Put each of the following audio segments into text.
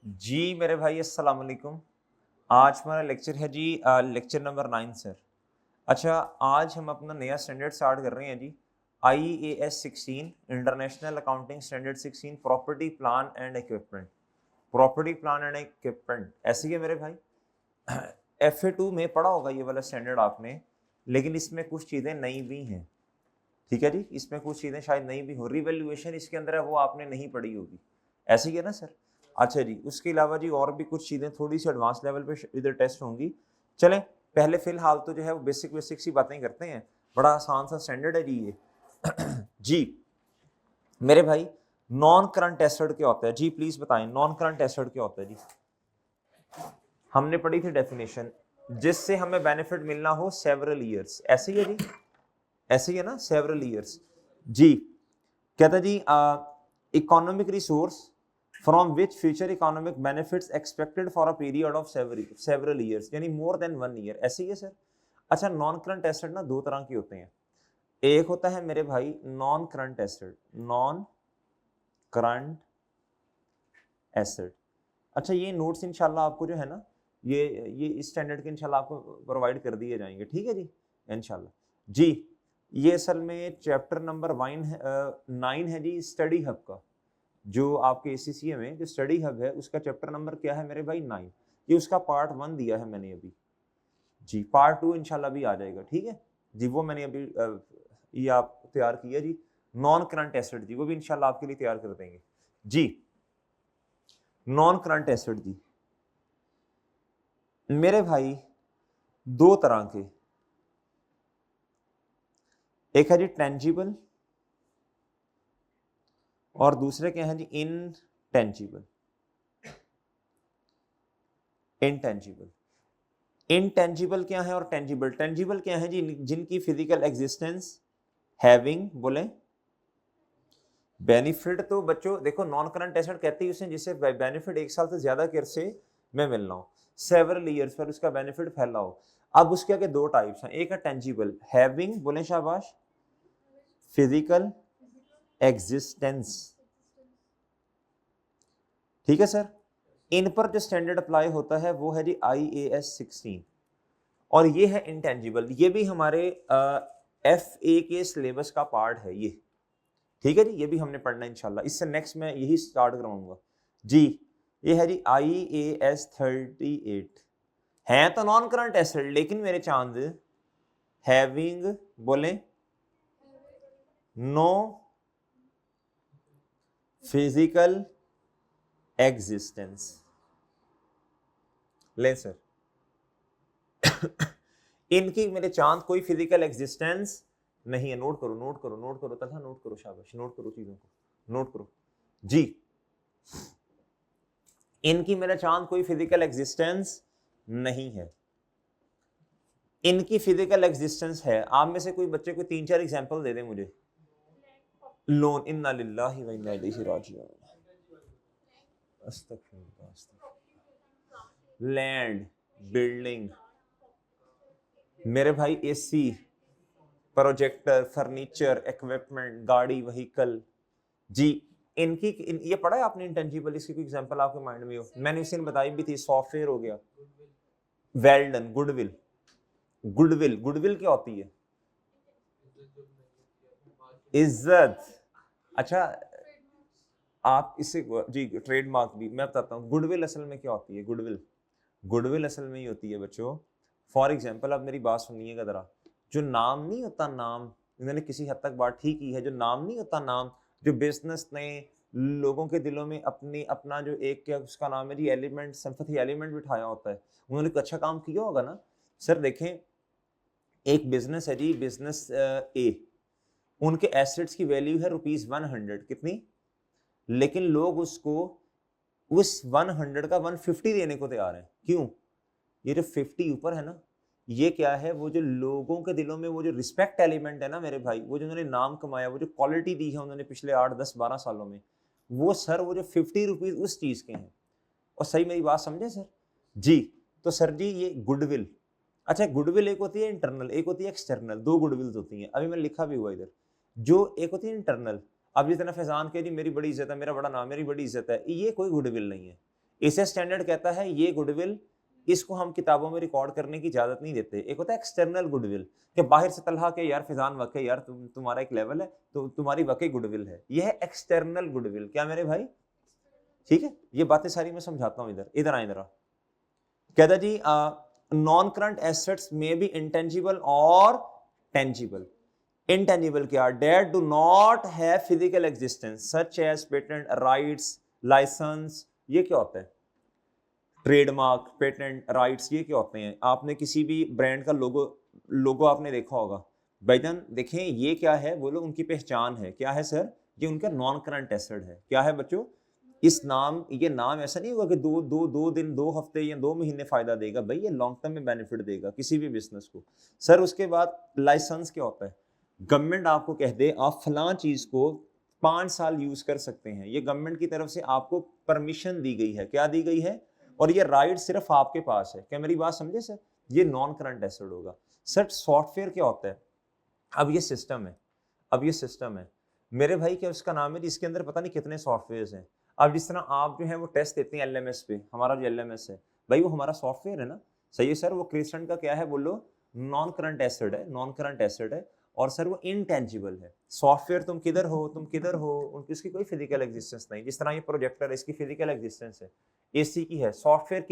जी मेरे भाई अस्सलाम वालेकुम। आज हमारा लेक्चर है जी लेक्चर नंबर 9 सर। अच्छा, आज हम अपना नया स्टैंडर्ड स्टार्ट कर रहे हैं जी। IAS 16 international accounting standard 16 property plant and equipment. Property plant and equipment ऐसे ही है मेरे भाई। FA2 में पढ़ा होगा ये वाला स्टैंडर्ड आपने, लेकिन इसमें कुछ चीज़ें नई भी हैं। ठीक है जी, इसमें कुछ चीज़ें शायद नई भी हो। रिवैल्यूएशन इसके अंदर है, वो आपने नहीं पढ़ी होगी। ऐसे ही है ना सर? अच्छा जी, उसके अलावा जी और भी कुछ चीज़ें थोड़ी सी एडवांस लेवल पे इधर टेस्ट होंगी। चलें, पहले फिलहाल तो जो है वो बेसिक बेसिक सी बातें करते हैं। बड़ा आसान सा स्टैंडर्ड है जी ये। जी मेरे भाई, नॉन करंट एसेट क्या होता है जी? प्लीज बताएं, नॉन करंट एसेट क्या होता है जी? हमने पढ़ी थी डेफिनेशन, जिससे हमें बेनिफिट मिलना हो सेवरल ईयर्स। ऐसे ही है जी, ऐसे ही है ना, सेवरल ईयर्स। जी कहता जी economic resource from which future economic benefits expected for a period of several years, यानी मोर देन 1 ईयर। ऐसे ही है सर। अच्छा, नॉन करंट एसेट ना दो तरह के होते हैं। एक होता है मेरे भाई non current asset, non current asset. अच्छा, ये नोट्स इंशाल्लाह आपको जो है ना, ये इस स्टैंडर्ड के इंशाल्लाह आपको प्रोवाइड कर दिए जाएंगे। ठीक है जी, इंशाल्लाह जी। ये असल में चैप्टर नंबर 9 है जी, स्टडी हब का। जो आपके ACCA में जो स्टडी हब है, उसका चैप्टर नंबर क्या है मेरे भाई? 9। ये उसका पार्ट 1 दिया है मैंने अभी जी। पार्ट 2 इंशाल्लाह भी आ जाएगा। ठीक है जी, वो मैंने अभी ये आप तैयार किया जी। नॉन करंट एसेट जी, वो भी इंशाल्लाह आपके लिए तैयार कर देंगे जी। नॉन करंट एसेट जी मेरे भाई दो तरह के, एक है जी टेंजिबल और दूसरे क्या है जी इनटेंजिबल। इनटेंजिबल इनटेंजिबल क्या है और टेंजिबल? टेंजिबल क्या है जी? जिनकी फिजिकल एग्जिस्टेंस हैविंग बोले बेनिफिट। तो बच्चों देखो, नॉन करंट एसेट कहती है उसे जिससे बेनिफिट एक साल से ज्यादा के अरसे में मिलना हो, सेवरल ईयर्स पर उसका बेनिफिट फैला हो। अब उसके आगे दो टाइप्स हैं, एक है टेंजिबल हैविंग बोले शाबाश फिजिकल एग्जिस्टेंस। ठीक है सर। इन पर जो स्टैंडर्ड अप्लाई होता है वो है जी IAS 16। और ये है इंटेंजिबल, ये भी हमारे FA के सिलेबस का पार्ट है ये। ठीक है जी, ये भी हमने पढ़ना है इंशाल्लाह। इससे नेक्स्ट मैं यही स्टार्ट कराऊंगा जी। ये है जी IAS 38। है तो नॉन करंट एसेट, लेकिन मेरे चांद हैविंग बोले नो फिजिकल एग्जिस्टेंस। ले सर, इनकी मेरे चांद कोई फिजिकल एग्जिस्टेंस नहीं है। नोट करो, नोट करो, नोट करो तथा नोट करो, शाबाश, नोट करो चीजों को, नोट करो जी। इनकी मेरे चांद कोई फिजिकल एग्जिस्टेंस नहीं है। इनकी फिजिकल एग्जिस्टेंस है। आप में से कोई बच्चे को 3-4 एग्जांपल दे दे मुझे। लोन, इन्ना लिल्लाहि व इन्ना इलैहि राजिऊन। अस्तगफिरुल्लाह, अस्तगफिरुल्लाह। लैंड, बिल्डिंग मेरे भाई, AC, प्रोजेक्टर, फर्नीचर, इक्विपमेंट, गाड़ी, व्हीकल जी। ये पढ़ा है आपने इंटेंजिबल? इसकी कोई एग्जांपल आपके माइंड में हो? मैंने इस दिन बताई भी थी, सॉफ्टवेयर हो गया, well done, goodwill. Goodwill, goodwill क्या होती है? इज्जत। अच्छा, आप इसे जी ट्रेडमार्क भी मैं बताता हूँ। गुडविल असल में क्या होती है? गुडविल, गुडविल असल में ही होती है बच्चों। फॉर एग्जाम्पल, आप मेरी बात सुनिएगा जरा। जो नाम नहीं होता, नाम, इन्होंने किसी हद तक बात ठीक की है। जो नाम नहीं होता, नाम, जो बिजनेस ने लोगों के दिलों में अपनी अपना जो एक क्या उसका नाम है जी, एलिमेंट, सिंपैथी एलिमेंट बिठाया होता है। उन्होंने कुछ अच्छा काम किया होगा ना सर। देखें, एक बिजनेस है जी, बिजनेस A, उनके एसेट्स की वैल्यू है ₹100। कितनी? लेकिन लोग उसको उस 100 का 150 देने को तैयार है। क्यों? ये जो 50 ऊपर है ना, ये क्या है? वो जो लोगों के दिलों में वो जो रिस्पेक्ट एलिमेंट है ना मेरे भाई, वो जो उन्होंने नाम कमाया, वो जो क्वालिटी दी है उन्होंने पिछले 8, 10, 12 सालों में, वो सर वो जो 50 रुपीज उस चीज के हैं। और सही मेरी बात समझे सर जी? तो सर जी ये गुडविल। अच्छा, गुडविल एक होती है इंटरनल, एक होती है एक्सटर्नल। दो गुडविल्स होती हैं, अभी मैंने लिखा भी हुआ इधर। जो एक होती है इंटरनल, अब जितना फैजान कह जी मेरी बड़ी इज्जत है, मेरा बड़ा नाम, मेरी बड़ी इज्जत है, ये कोई गुडविल नहीं है। इसे स्टैंडर्ड कहता है ये गुडविल, इसको हम किताबों में रिकॉर्ड करने की इजाजत नहीं देते। एक होता है एक्सटर्नल गुडविल कि बाहर से तलहा के यार फिजान वाकई यार तुम्हारा एक लेवल है तो तुम्हारी वाकई गुडविल है, ये है एक्सटर्नल गुडविल। क्या मेरे भाई, ठीक है, ये बातें सारी मैं समझाता हूँ। इधर इधर आ, इधर आ। कहता जी नॉन करंट एसेट्स में बी इंटेंजिबल और टेंजिबल। इंटेंजिबल क्या, that do not have physical existence such as patent, rights, license. ये क्या होता है, ट्रेडमार्क, पेटेंट, राइट्स, ये क्या होते हैं। आपने किसी भी ब्रांड का लोगो लोगो आपने देखा होगा भाईजान, देखें ये क्या है, बोलो उनकी पहचान है। क्या है सर, ये उनका नॉन करंट एसेट है। क्या है बच्चों, इस नाम, ये नाम ऐसा नहीं होगा कि दो दिन, 2 हफ्ते या 2 महीने फायदा देगा भाई, ये लॉन्ग टर्म में बेनिफिट देगा किसी भी बिजनेस को। सर उसके बाद लाइसेंस क्या होता है, गवर्नमेंट आपको कह दे आप फलां चीज को 5 साल यूज कर सकते हैं, ये गवर्नमेंट की तरफ से आपको परमिशन दी गई है। क्या दी गई है, और ये राइट सिर्फ आपके पास है। क्या मेरी बात समझे सर, ये नॉन करंट एसेट होगा। सर सॉफ्टवेयर क्या होता है, अब ये सिस्टम है, अब ये सिस्टम है मेरे भाई, क्या उसका नाम है, इसके अंदर पता नहीं कितने सॉफ्टवेयर हैं। अब जिस तरह आप जो है वो टेस्ट देते हैं एलएमएस पे, हमारा जो एलएमएस है भाई वो हमारा सॉफ्टवेयर है ना, सही है सर। वो क्रिस्टन का क्या है बोलो, नॉन करंट एसेट है, नॉन करंट एसेट है। और सर वो इनटेंजिबल है। सॉफ्टवेयर तुम किधर हो, तुम किधर हो, उनकी उसकी कोई फिजिकल एग्जिस्टेंस नहीं। जिस तरह ये प्रोजेक्टर है, इसकी फिजिकल एग्जिस्टेंस है, एसी की है। सॉफ्टवेयर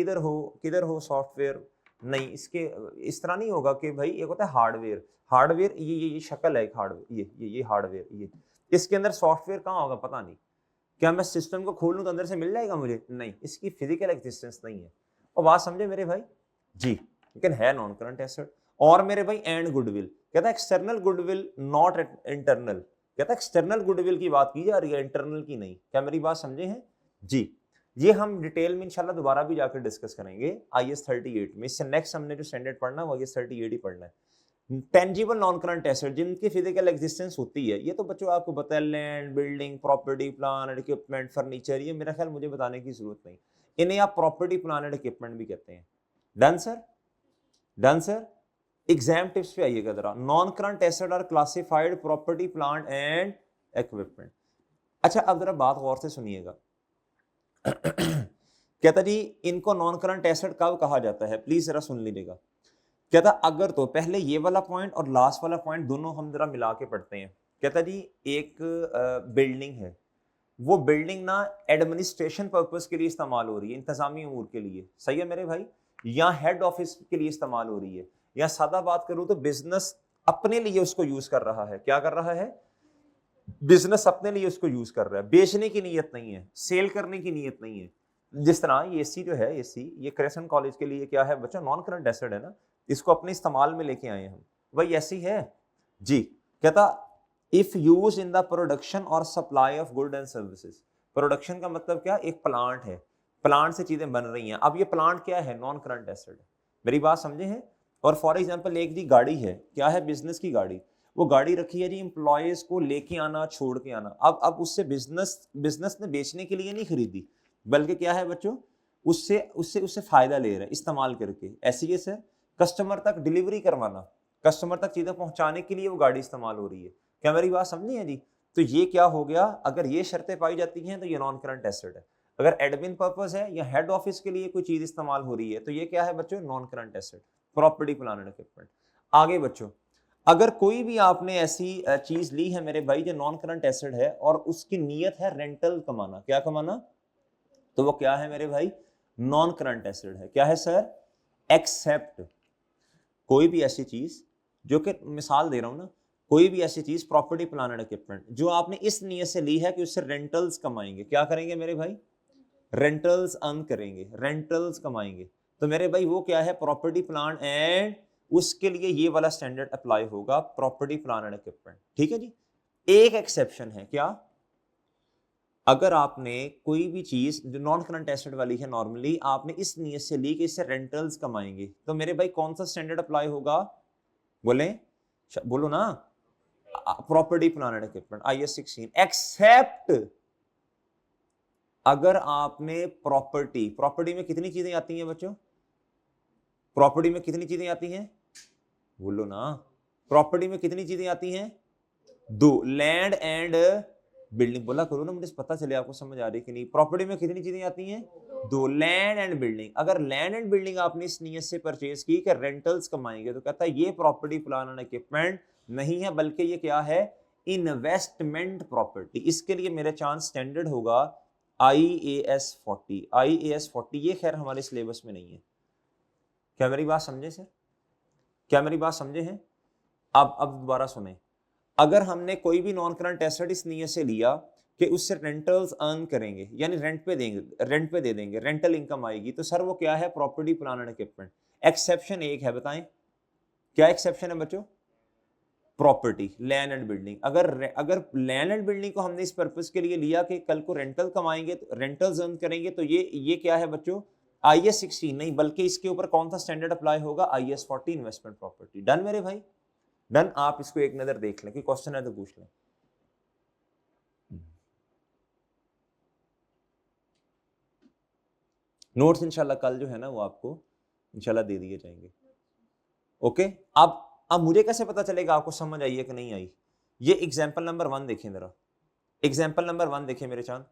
किधर हो सॉफ्टवेयर नहीं, इसके इस तरह नहीं होगा कि भाई एक होता है हार्डवेयर, हार्डवेयर ये शक्ल है एक हार्डवेयर, ये हार्डवेयर, ये इसके अंदर सॉफ्टवेयर कहाँ होगा पता नहीं। क्या मैं सिस्टम को खोल लूं तो अंदर से मिल जाएगा मुझे, नहीं, इसकी फिजिकल एग्जिस्टेंस नहीं है। और बात समझे मेरे भाई जी, लेकिन है नॉन करंट एसेट। और मेरे भाई एंड गुडविल, कहता है एक्सटर्नल गुडविल नॉट इंटरनल, कहता है एक्सटर्नल गुडविल की बात की जा रही है, इंटरनल की नहीं। क्या मेरी बात समझे हैं जी, ये हम डिटेल में इंशाल्लाह दोबारा भी जाकर डिस्कस करेंगे IS 38 में। इससे नेक्स्ट हमने जो स्टैंडर्ड पढ़ना है वो IS 38 ही पढ़ना है। टेंजिबल नॉन करंट एसेट जिनकी फिजिकल एग्जिस्टेंस होती है, ये तो बच्चों आपको पता है, land, building, property, plant and equipment, furniture, ये मेरा ख्याल मुझे बताने की जरूरत नहीं। इन्हें आप प्रॉपर्टी, प्लान एंड इक्विपमेंट भी कहते हैं। Done sir, done sir. Exam tips पे आइएगा जरा। Non current asset are classified property, plant and equipment. अच्छा अब जरा बात गौर से सुनिएगा। कहता जी इनको नॉन करंट एसेट कब कहा जाता है, प्लीज जरा सुन लीजिएगा। कहता अगर, तो पहले ये वाला पॉइंट और लास्ट वाला पॉइंट दोनों हम जरा मिला के पढ़ते हैं। कहता जी एक बिल्डिंग है, वो बिल्डिंग ना एडमिनिस्ट्रेशन पर्पस के लिए इस्तेमाल हो रही है, इंतजामी अमूर के लिए, सही है मेरे भाई, या हेड ऑफिस के लिए इस्तेमाल हो रही है, या सादा बात करूं तो बिजनेस अपने लिए उसको यूज कर रहा है। क्या कर रहा है, बिजनेस अपने लिए उसको यूज कर रहा है, बेचने की नीयत नहीं है, सेल करने की नीयत नहीं है। जिस तरह ये एसी जो है, एसी ये क्रेसन कॉलेज के लिए क्या है बच्चा, नॉन करंट एसेट है ना, इसको अपने इस्तेमाल में लेके आए हम, वही ऐसी है जी। कहता if use in the production और supply of good and services. Production का मतलब क्या, एक प्लांट है, प्लांट से चीजें बन रही हैं। अब ये प्लांट क्या है, नॉन करंट एसेट है। मेरी बात समझे हैं। और फॉर एग्जांपल एक जी गाड़ी है, क्या है, बिजनेस की गाड़ी, वो गाड़ी रखी है जी इंप्लॉयज को लेके आना, छोड़ के आना। अब उससे बिजनेस ने बेचने के लिए नहीं खरीदी, बल्कि क्या है बच्चों, उससे उससे उससे फायदा ले रहा है इस्तेमाल करके। ऐसी है सर, कस्टमर तक डिलीवरी करवाना, कस्टमर तक चीजें पहुंचाने के लिए वो गाड़ी इस्तेमाल हो रही है। क्या मेरी बात समझी है जी। तो ये क्या हो गया, अगर ये शर्तें पाई जाती हैं तो ये नॉन करंट एसेट है। अगर एडमिन पर्पस है या हेड ऑफिस के लिए कोई चीज इस्तेमाल हो रही है तो ये क्या है बच्चों, non current asset, property, plant and equipment. आगे बच्चों, अगर कोई भी आपने ऐसी चीज ली है मेरे भाई जो नॉन करंट एसेट है और उसकी नीयत है रेंटल कमाना, क्या कमाना, तो वो क्या है मेरे भाई, नॉन करंट एसेट है। क्या है सर, एक्सेप्ट कोई भी ऐसी चीज, जो कि मिसाल दे रहा हूं ना, कोई भी ऐसी चीज प्रॉपर्टी, प्लान एंड इक्विपमेंट जो आपने इस नीयत से ली है कि उससे रेंटल्स कमाएंगे। क्या करेंगे मेरे भाई, रेंटल्स अर्न करेंगे, रेंटल्स कमाएंगे। तो मेरे भाई वो क्या है, प्रॉपर्टी, प्लान एंड, उसके लिए ये वाला स्टैंडर्ड अप्लाई होगा, प्रॉपर्टी, प्लान एंड इक्विपमेंट। ठीक है जी। एक एक्सेप्शन है, क्या, अगर आपने कोई भी चीज जो नॉन करंट एसेट वाली है, नॉर्मली आपने इस नीयत से ली कि इससे रेंटल्स कमाएंगे, तो मेरे भाई कौन सा स्टैंडर्ड अप्लाई होगा, बोले, बोलो ना, property, plant and equipment, IS 16। Except अगर आपने प्रॉपर्टी में कितनी चीजें आती हैं बच्चों, प्रॉपर्टी में कितनी चीजें आती हैं, बोलो ना, प्रॉपर्टी में कितनी चीजें आती हैं, 2, लैंड एंड बिल्डिंग बोला करो ना, मुझे पता चले आपको समझ आ रही कि नहीं। प्रॉपर्टी में कितनी चीजें आती हैं? दो, लैंड एंड बिल्डिंग। अगर लैंड एंड बिल्डिंग आपने इस नीयत से परचेज की कि रेंटल्स कमाएंगे, तो कहता है ये प्रॉपर्टी प्लान एंड इक्विपमेंट नहीं है, बल्कि ये क्या है? Investment property. इसके लिए मेरे चांस स्टैंडर्ड होगा IAS 40। IAS 40 ये खैर हमारे सिलेबस में नहीं है। क्या मेरी बात समझे सर? क्या मेरी बात समझे हैं? अब दोबारा सुने। अगर हमने कोई भी नॉन करंट एसेट इस नीयत से लिया कि उससे रेंटल्स अर्न करेंगे, यानी रेंट पे देंगे, रेंट पे दे देंगे, रेंटल इनकम आएगी, तो सर वो क्या है? Property plant and equipment. Exception एक है, बताएं क्या एक्सेप्शन है बच्चों? Property, land and building. अगर लैंड एंड बिल्डिंग को हमने इस पर्पस के लिए लिया कि कल को रेंटल कमाएंगे, तो रेंटल्स अर्न करेंगे, तो ये क्या है बच्चों? IAS 16 नहीं, बल्कि इसके ऊपर कौन सा स्टैंडर्ड अप्लाई होगा? IAS 40, investment property. डन मेरे भाई, डन। आप इसको एक नजर देख लें, कि क्वेश्चन है तो पूछ लें। नोट्स इंशाल्लाह कल जो है ना वो आपको इंशाल्लाह दे दिए जाएंगे। ओके, अब मुझे कैसे पता चलेगा आपको समझ आई है कि नहीं आई? ये एग्जांपल नंबर 1 देखें जरा। एग्जांपल नंबर 1 देखें मेरे चांद।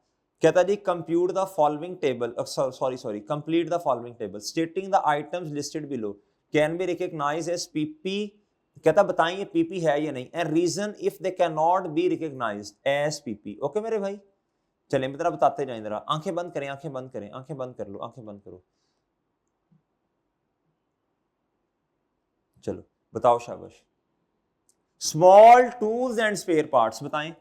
कहता जी compute the following table, sorry complete the following table stating the items listed below can be recognised as PP. कहता बताएं ये पीपी है या नहीं, and reason if they can not be recognised as PP. Okay मेरे भाई, चलें जरा बताते जाएं जरा। आंखें बंद करें, आंखें बंद करें, आंखें बंद कर लो, आंखें बंद करो। चलो बताओ, शाबाश। Small tools and spare parts, बताएं।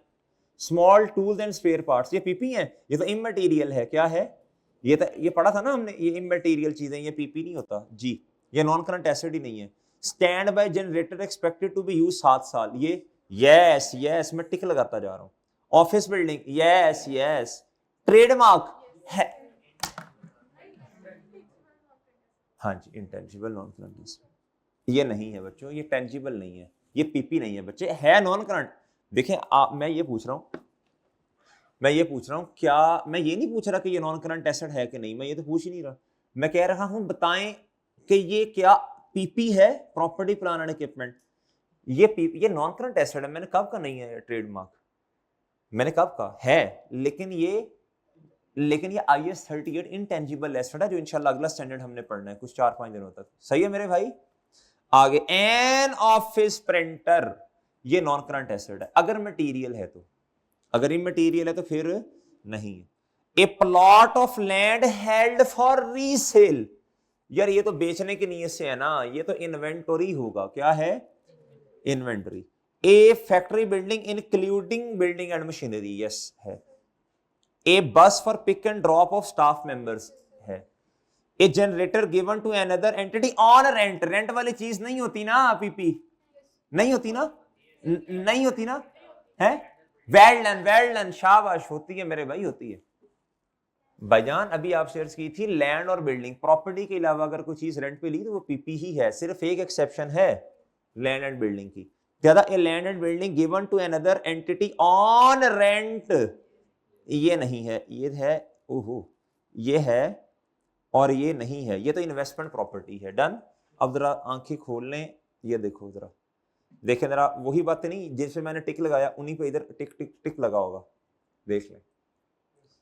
Small tools and spare parts, ये पीपी है? ये तो इमटेरियल है। क्या है ये पढ़ा था ना हमने, ये इमटेरियल चीजें, ये पीपी नहीं होता जी। ये नॉन करंट एसेट ही नहीं है। Standby generator expected to be use 7 साल, ये यस यस, मैं टिक लगाता जा रहा हूं। Office building, yes yes. Trademark है, हाँ जी, इंटेंजिबल नॉन करंट एसेट। ये नहीं है बच्चों, ये टेंजिबल नहीं है, ये पीपी नहीं है बच्चे, है नॉन करंट। देखें मैं ये पूछ रहा हूं, क्या, मैं ये नहीं पूछ रहा कि ये नॉन करंट एसेट है कि नहीं, मैं ये तो पूछ ही नहीं रहा। मैं कह रहा हूं बताएं कि ये क्या पीपी है? Property plant and equipment. ये पीपी, ये नॉन करंट एसेट है। मैंने कब का नहीं है ट्रेडमार्क, मैंने कब का है? लेकिन ये IAS 38 इनटेंजिबल एसेट है, जो इंशाल्लाह अगला स्टैंडर्ड हमने पढ़ना है कुछ 4-5 दिनों तक। सही है मेरे भाई? आगे एन ऑफिस प्रिंटर, ये नॉन करंट एसेट है अगर मटेरियल है तो। अगर इमटेरियल है तो फिर नहीं। ए plot of land held for resale, यार ये तो बेचने की नीयत से है ना, ये तो इन्वेंटरी होगा। क्या है? Inventory. A factory building including building and machinery, yes है। A bus for pick and drop of staff members है। A generator given to another entity on rent, rent वाली चीज नहीं होती ना पीपी, नहीं होती ना, नहीं होती ना, है? वेल डन, शाबाश, होती है मेरे भाई, होती है। भाईजान अभी आप शेयर्स की थी लैंड और बिल्डिंग, प्रॉपर्टी के अलावा अगर कोई चीज रेंट पे ली तो वो पीपी ही है। सिर्फ एक एक्सेप्शन है लैंड एंड बिल्डिंग की। क्या था? A land and building given to another entity on rent, ये नहीं है, ये है, ओहो, ये है और ये नहीं है, ये तो इन्वेस्टमेंट प्रॉपर्टी है। डन। अब जरा आंखें खोल लें, ये देखो जरा, देखें जरा, वही बातें नहीं जिसपे मैंने टिक लगाया उन्हीं पे इधर टिक टिक टिक लगा होगा, देख लें।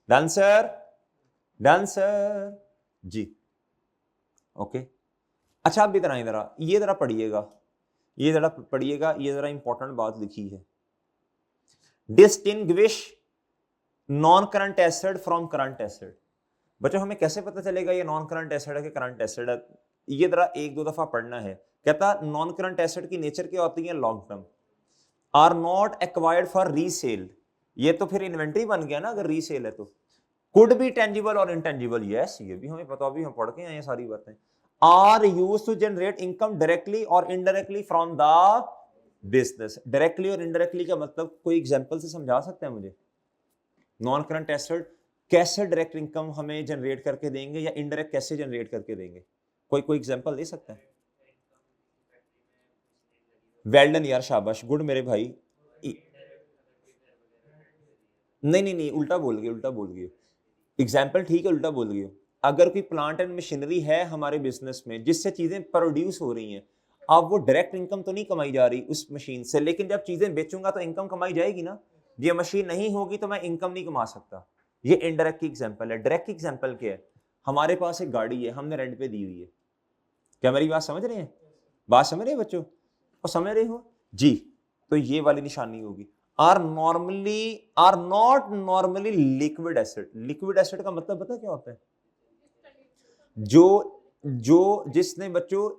डन सर, डन सर जी। ओके, अच्छा अब इधर आए, जरा ये जरा पढ़िएगा, ये जरा पढ़िएगा, ये जरा इंपॉर्टेंट बात लिखी है। Distinguish non current asset from current asset. बच्चों हमें कैसे पता चलेगा ये नॉन करंट एसेट है कि करंट एसेट है? ये जरा 1-2 दफा पढ़ना है। कहता नॉन करंट एसेट की नेचर क्या होती है? Long term, are not acquired for resale, ये तो फिर इन्वेंट्री बन गया ना अगर रीसेल है तो। कुड बी टेंजिबल और इनटेंजिबल, यस ये भी हमें पता, भी हम पढ़ के आए सारी बातें। Are used to generate income directly और indirectly from the business. Directly और इनडायरेक्टली का मतलब कोई एग्जांपल से समझा सकते हैं मुझे? नॉन करंट एसेट कैसे डायरेक्ट इनकम हमें जनरेट करके देंगे या इनडायरेक्ट कैसे जनरेट करके देंगे? कोई एग्जांपल दे सकता है? वेल डन यार, शाबाश, गुड मेरे भाई। नहीं, उल्टा बोल गए। एग्जाम्पल ठीक है, उल्टा बोल गए। अगर कोई प्लांट एंड मशीनरी है हमारे बिजनेस में जिससे चीजें प्रोड्यूस हो रही हैं, अब वो डायरेक्ट इनकम तो नहीं कमाई जा रही उस मशीन से, लेकिन जब चीजें बेचूंगा तो इनकम कमाई जाएगी ना। ये मशीन नहीं होगी तो मैं इनकम नहीं कमा सकता। ये इनडायरेक्ट की एग्जांपल है। डायरेक्ट की एग्जांपल क्या है? हमारे पास एक गाड़ी है, हमने रेंट पे दी हुई है। क्या मेरी बात समझ रहे हैं? बात समझ रहे हैं बच्चों? और समझ रहे हो जी? तो ये वाली निशानी होगी। Are not normally liquid asset. Liquid asset का मतलब पता क्या होता है? जो जो जिसने बच्चों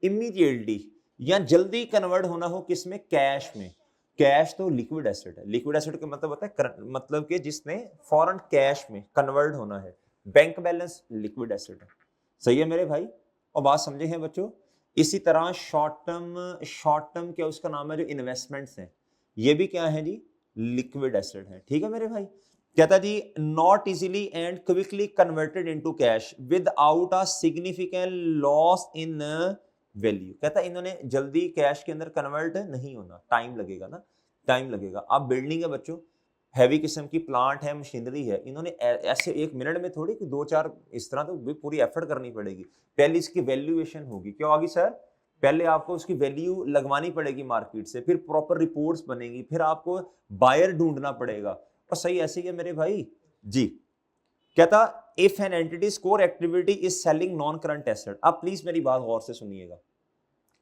इमीडिएटली या जल्दी कन्वर्ट होना हो किसमें? कैश में। कैश तो लिक्विड एसिड है। लिक्विड एसिड का मतलब होता है मतलब कि जिसने फॉरेन कैश में कन्वर्ट होना है। बैंक बैलेंस लिक्विड एसिड है। सही है मेरे भाई? और बात समझे हैं बच्चों? इसी तरह शॉर्ट टर्म क्या उसका नाम है, जो इन्वेस्टमेंट्स हैं, ये भी क्या है जी? लिक्विड एसिड है। ठीक है मेरे भाई? कहता जी not easily and quickly converted into cash without a significant loss in value. कहता इन्होंने जल्दी कैश के अंदर कन्वर्ट नहीं होना, टाइम लगेगा ना, टाइम लगेगा। अब बिल्डिंग है बच्चों, हैवी किस्म की प्लांट है, मशीनरी है, इन्होंने ऐसे एक मिनट में थोड़ी कि दो चार इस तरह तो भी पूरी एफर्ट करनी पड़ेगी। पहले इसकी वैल्यूएशन होगी। क्या होगी सर? पहले आपको उसकी वैल्यू लगवानी पड़ेगी मार्केट से, फिर प्रॉपर रिपोर्ट्स बनेगी, फिर आपको बायर ढूंढना पड़ेगा। और सही ऐसे ही है मेरे भाई जी। कहता if an entity's core activity is selling non current asset. अब प्लीज मेरी बात गौर से सुनिएगा,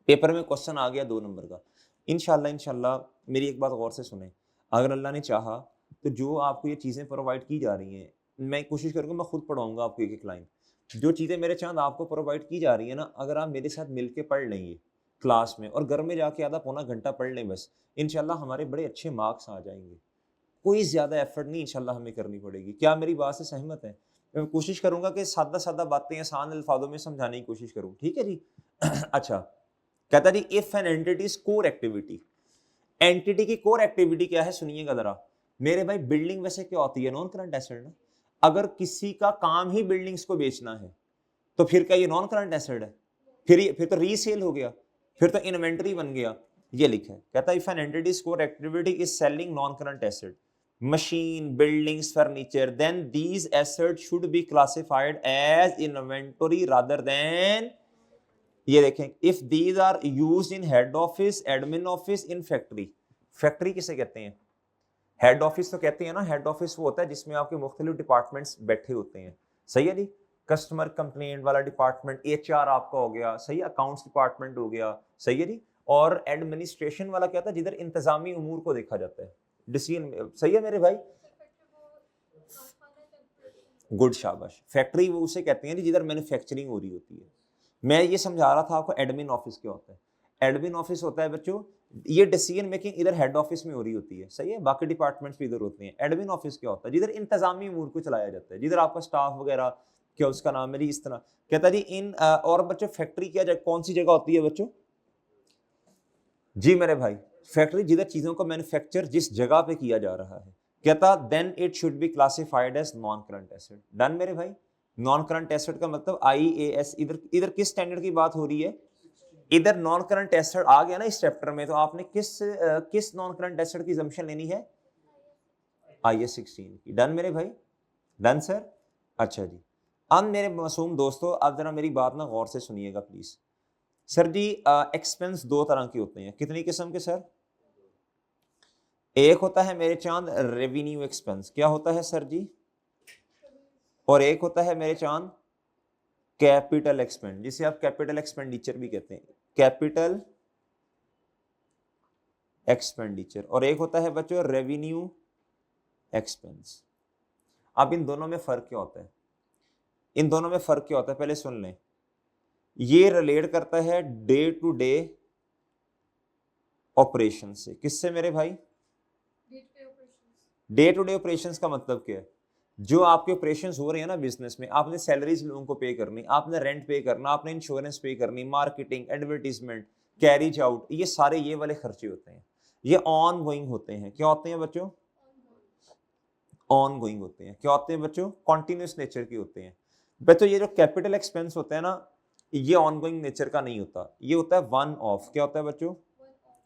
पेपर में क्वेश्चन आ गया 2 नंबर का। इंशाल्लाह मेरी एक बात गौर से सुने। अगर अल्लाह ने चाहा तो जो आपको ये चीज़ें प्रोवाइड की जा रही हैं, मैं कोशिश करूंगा मैं खुद पढ़ाऊंगा आपको एक एक लाइन। जो चीज़ें मेरे चांद आपको प्रोवाइड की जा रही है ना, अगर आप मेरे साथ मिलके पढ़ लेंगे क्लास में और घर में जाके आधा पौना घंटा पढ़ लें बस, इंशाल्लाह हमारे बड़े अच्छे मार्क्स आ जाएंगे। कोई ज़्यादा एफर्ट नहीं इंशाल्लाह हमें करनी पड़ेगी। क्या मेरी बात से सहमत है? मैं कोशिश करूंगा कि सादा सादा बातें आसान अल्फाजों में समझाने की कोशिश करूँ। ठीक है जी? अच्छा, कहता जी if an entity core activity. Entity की कोर एक्टिविटी क्या है सुनिएगा जरा मेरे भाई। बिल्डिंग वैसे क्या होती है? नॉन करंट एसेट ना। अगर किसी का काम ही बिल्डिंग्स को बेचना है तो फिर क्या ये नॉन करंट एसेट है? फिर तो रीसेल हो गया, फिर तो इन्वेंटरी बन गया। ये लिखा है, कहता है if an entity core activity is selling non current asset, machine, buildings, furniture, then these asset should be classified as inventory rather than. ये देखें, if these are used in head office, admin office, in factory. Factory किसे कहते हैं? Head office तो कहते हैं ना, head office वो होता है जिसमें आपके मुख्तलिफ डिपार्टमेंट्स बैठे होते हैं। सही है जी? कस्टमर कंप्लेंट वाला डिपार्टमेंट, एचआर आपका हो गया, सही है, अकाउंट्स डिपार्टमेंट हो गया, सही है जी। और एडमिनिस्ट्रेशन वाला क्या था? जिधर इंतजामी उमूर को देखा जाता है, डिसीजन। सही है मेरे भाई? गुड, शाबाश। फैक्ट्री वो उसे कहते हैं जिधर मैन्युफैक्चरिंग हो रही होती है। मैं ये समझा रहा था आपको एडमिन ऑफिस क्या होता है। एडमिन ऑफिस होता है बच्चों, ये डिसीजन मेकिंग इधर हेड ऑफिस में हो रही होती है, सही है, बाकी डिपार्टमेंट्स भी इधर होते हैं। एडमिन ऑफिस क्या होता है? जिधर इंतजामी अमूर को चलाया जाता है, जिधर आपका स्टाफ वगैरह, क्या उसका नाम है जी, इस तरह। कहता है जी इन और बच्चों फैक्ट्री क्या कौन सी जगह होती है बच्चों? जी मेरे भाई, फैक्ट्री जिधर चीजों को मैन्युफैक्चर जिस जगह पे किया जा रहा है। कहता then it should be classified as non current asset. Done मेरे भाई? नॉन करंट एसेट का मतलब IAS। इधर इधर किस स्टैंडर्ड की बात हो रही है? इधर नॉन करंट एसेट आ गया ना इस चैप्टर में, तो आपने किस नॉन करंट एसेट की जम्पशन लेनी है? IAS 16 की। डन मेरे भाई? Done sir? अच्छा जी। अब मेरे मासूम दोस्तों, अब जरा मेरी बात ना गौर से सुनिएगा प्लीज। सर जी एक्सपेंस दो तरह के होते हैं। कितनी किस्म के सर? एक होता है मेरे चांद रेवेन्यू एक्सपेंस। क्या होता है सर जी? और एक होता है मेरे चांद कैपिटल एक्सपेंड, जिसे आप कैपिटल एक्सपेंडिचर भी कहते हैं, कैपिटल एक्सपेंडिचर। और एक होता है बच्चों रेवेन्यू एक्सपेंस। अब इन दोनों में फर्क क्या होता है? इन दोनों में फर्क क्या होता है पहले सुन लें। ये रिलेट करता है डे टू डे ऑपरेशन से। किससे मेरे भाई? डे टू डे ऑपरेशंस का मतलब क्या है? जो आपके ऑपरेशंस हो रहे हैं ना बिजनेस में, आपने सैलरीज लोगों को पे करनी, आपने रेंट पे करना, आपने इंश्योरेंस पे करनी, मार्केटिंग, एडवर्टीजमेंट, कैरिज आउट, ये सारे ये वाले खर्चे होते हैं। ये ऑन गोइंग होते हैं। क्या होते हैं बच्चों? ऑन गोइंग होते हैं। क्या होते हैं बच्चों? कॉन्टिन्यूस नेचर के होते हैं। बच्चों ये जो कैपिटल एक्सपेंस होता है ना, ये ऑन गोइंग नेचर का नहीं होता, ये होता है वन ऑफ। क्या होता है बच्चों?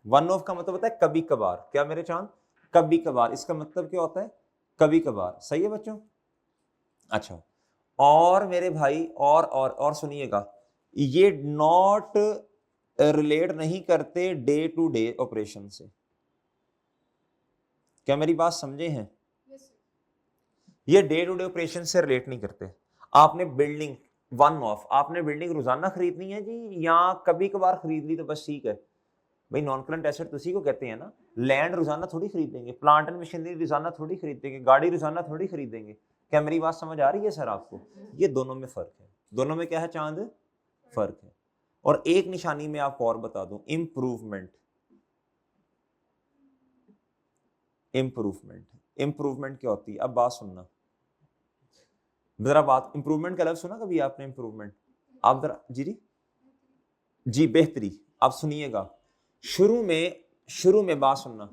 वन ऑफ का मतलब होता है कभी कभार। क्या मेरे चांद? कभी कभार। इसका मतलब क्या होता है? कभी कभार। सही है बच्चों? अच्छा, और मेरे भाई और सुनिएगा, ये नॉट रिलेट नहीं करते डे टू डे ऑपरेशन से। क्या मेरी बात समझे हैं? ये डे टू डे ऑपरेशन से रिलेट नहीं करते। आपने बिल्डिंग वन ऑफ, आपने बिल्डिंग रोजाना खरीदनी है जी या कभी कभार खरीद ली तो बस ठीक है भाई। नॉन करंट एसेट तो उसी को कहते हैं ना। लैंड रोजाना थोड़ी खरीदेंगे, प्लांट एंड मशीनरी रोजाना थोड़ी खरीदेंगे, गाड़ी रोजाना थोड़ी खरीदेंगे। क्या मेरी बात समझ आ रही है सर आपको? ये दोनों में फर्क है। दोनों में क्या है चांद? फर्क है। और एक निशानी में आपको और बता दूं, इंप्रूवमेंट। इंप्रूवमेंट इंप्रूवमेंट क्या होती है? अब बात सुनना जरा, बात इंप्रूवमेंट का लफ्ज सुना कभी आपने? इंप्रूवमेंट आप जरा जी जी बेहतरी। आप सुनिएगा, शुरू में बात सुनना।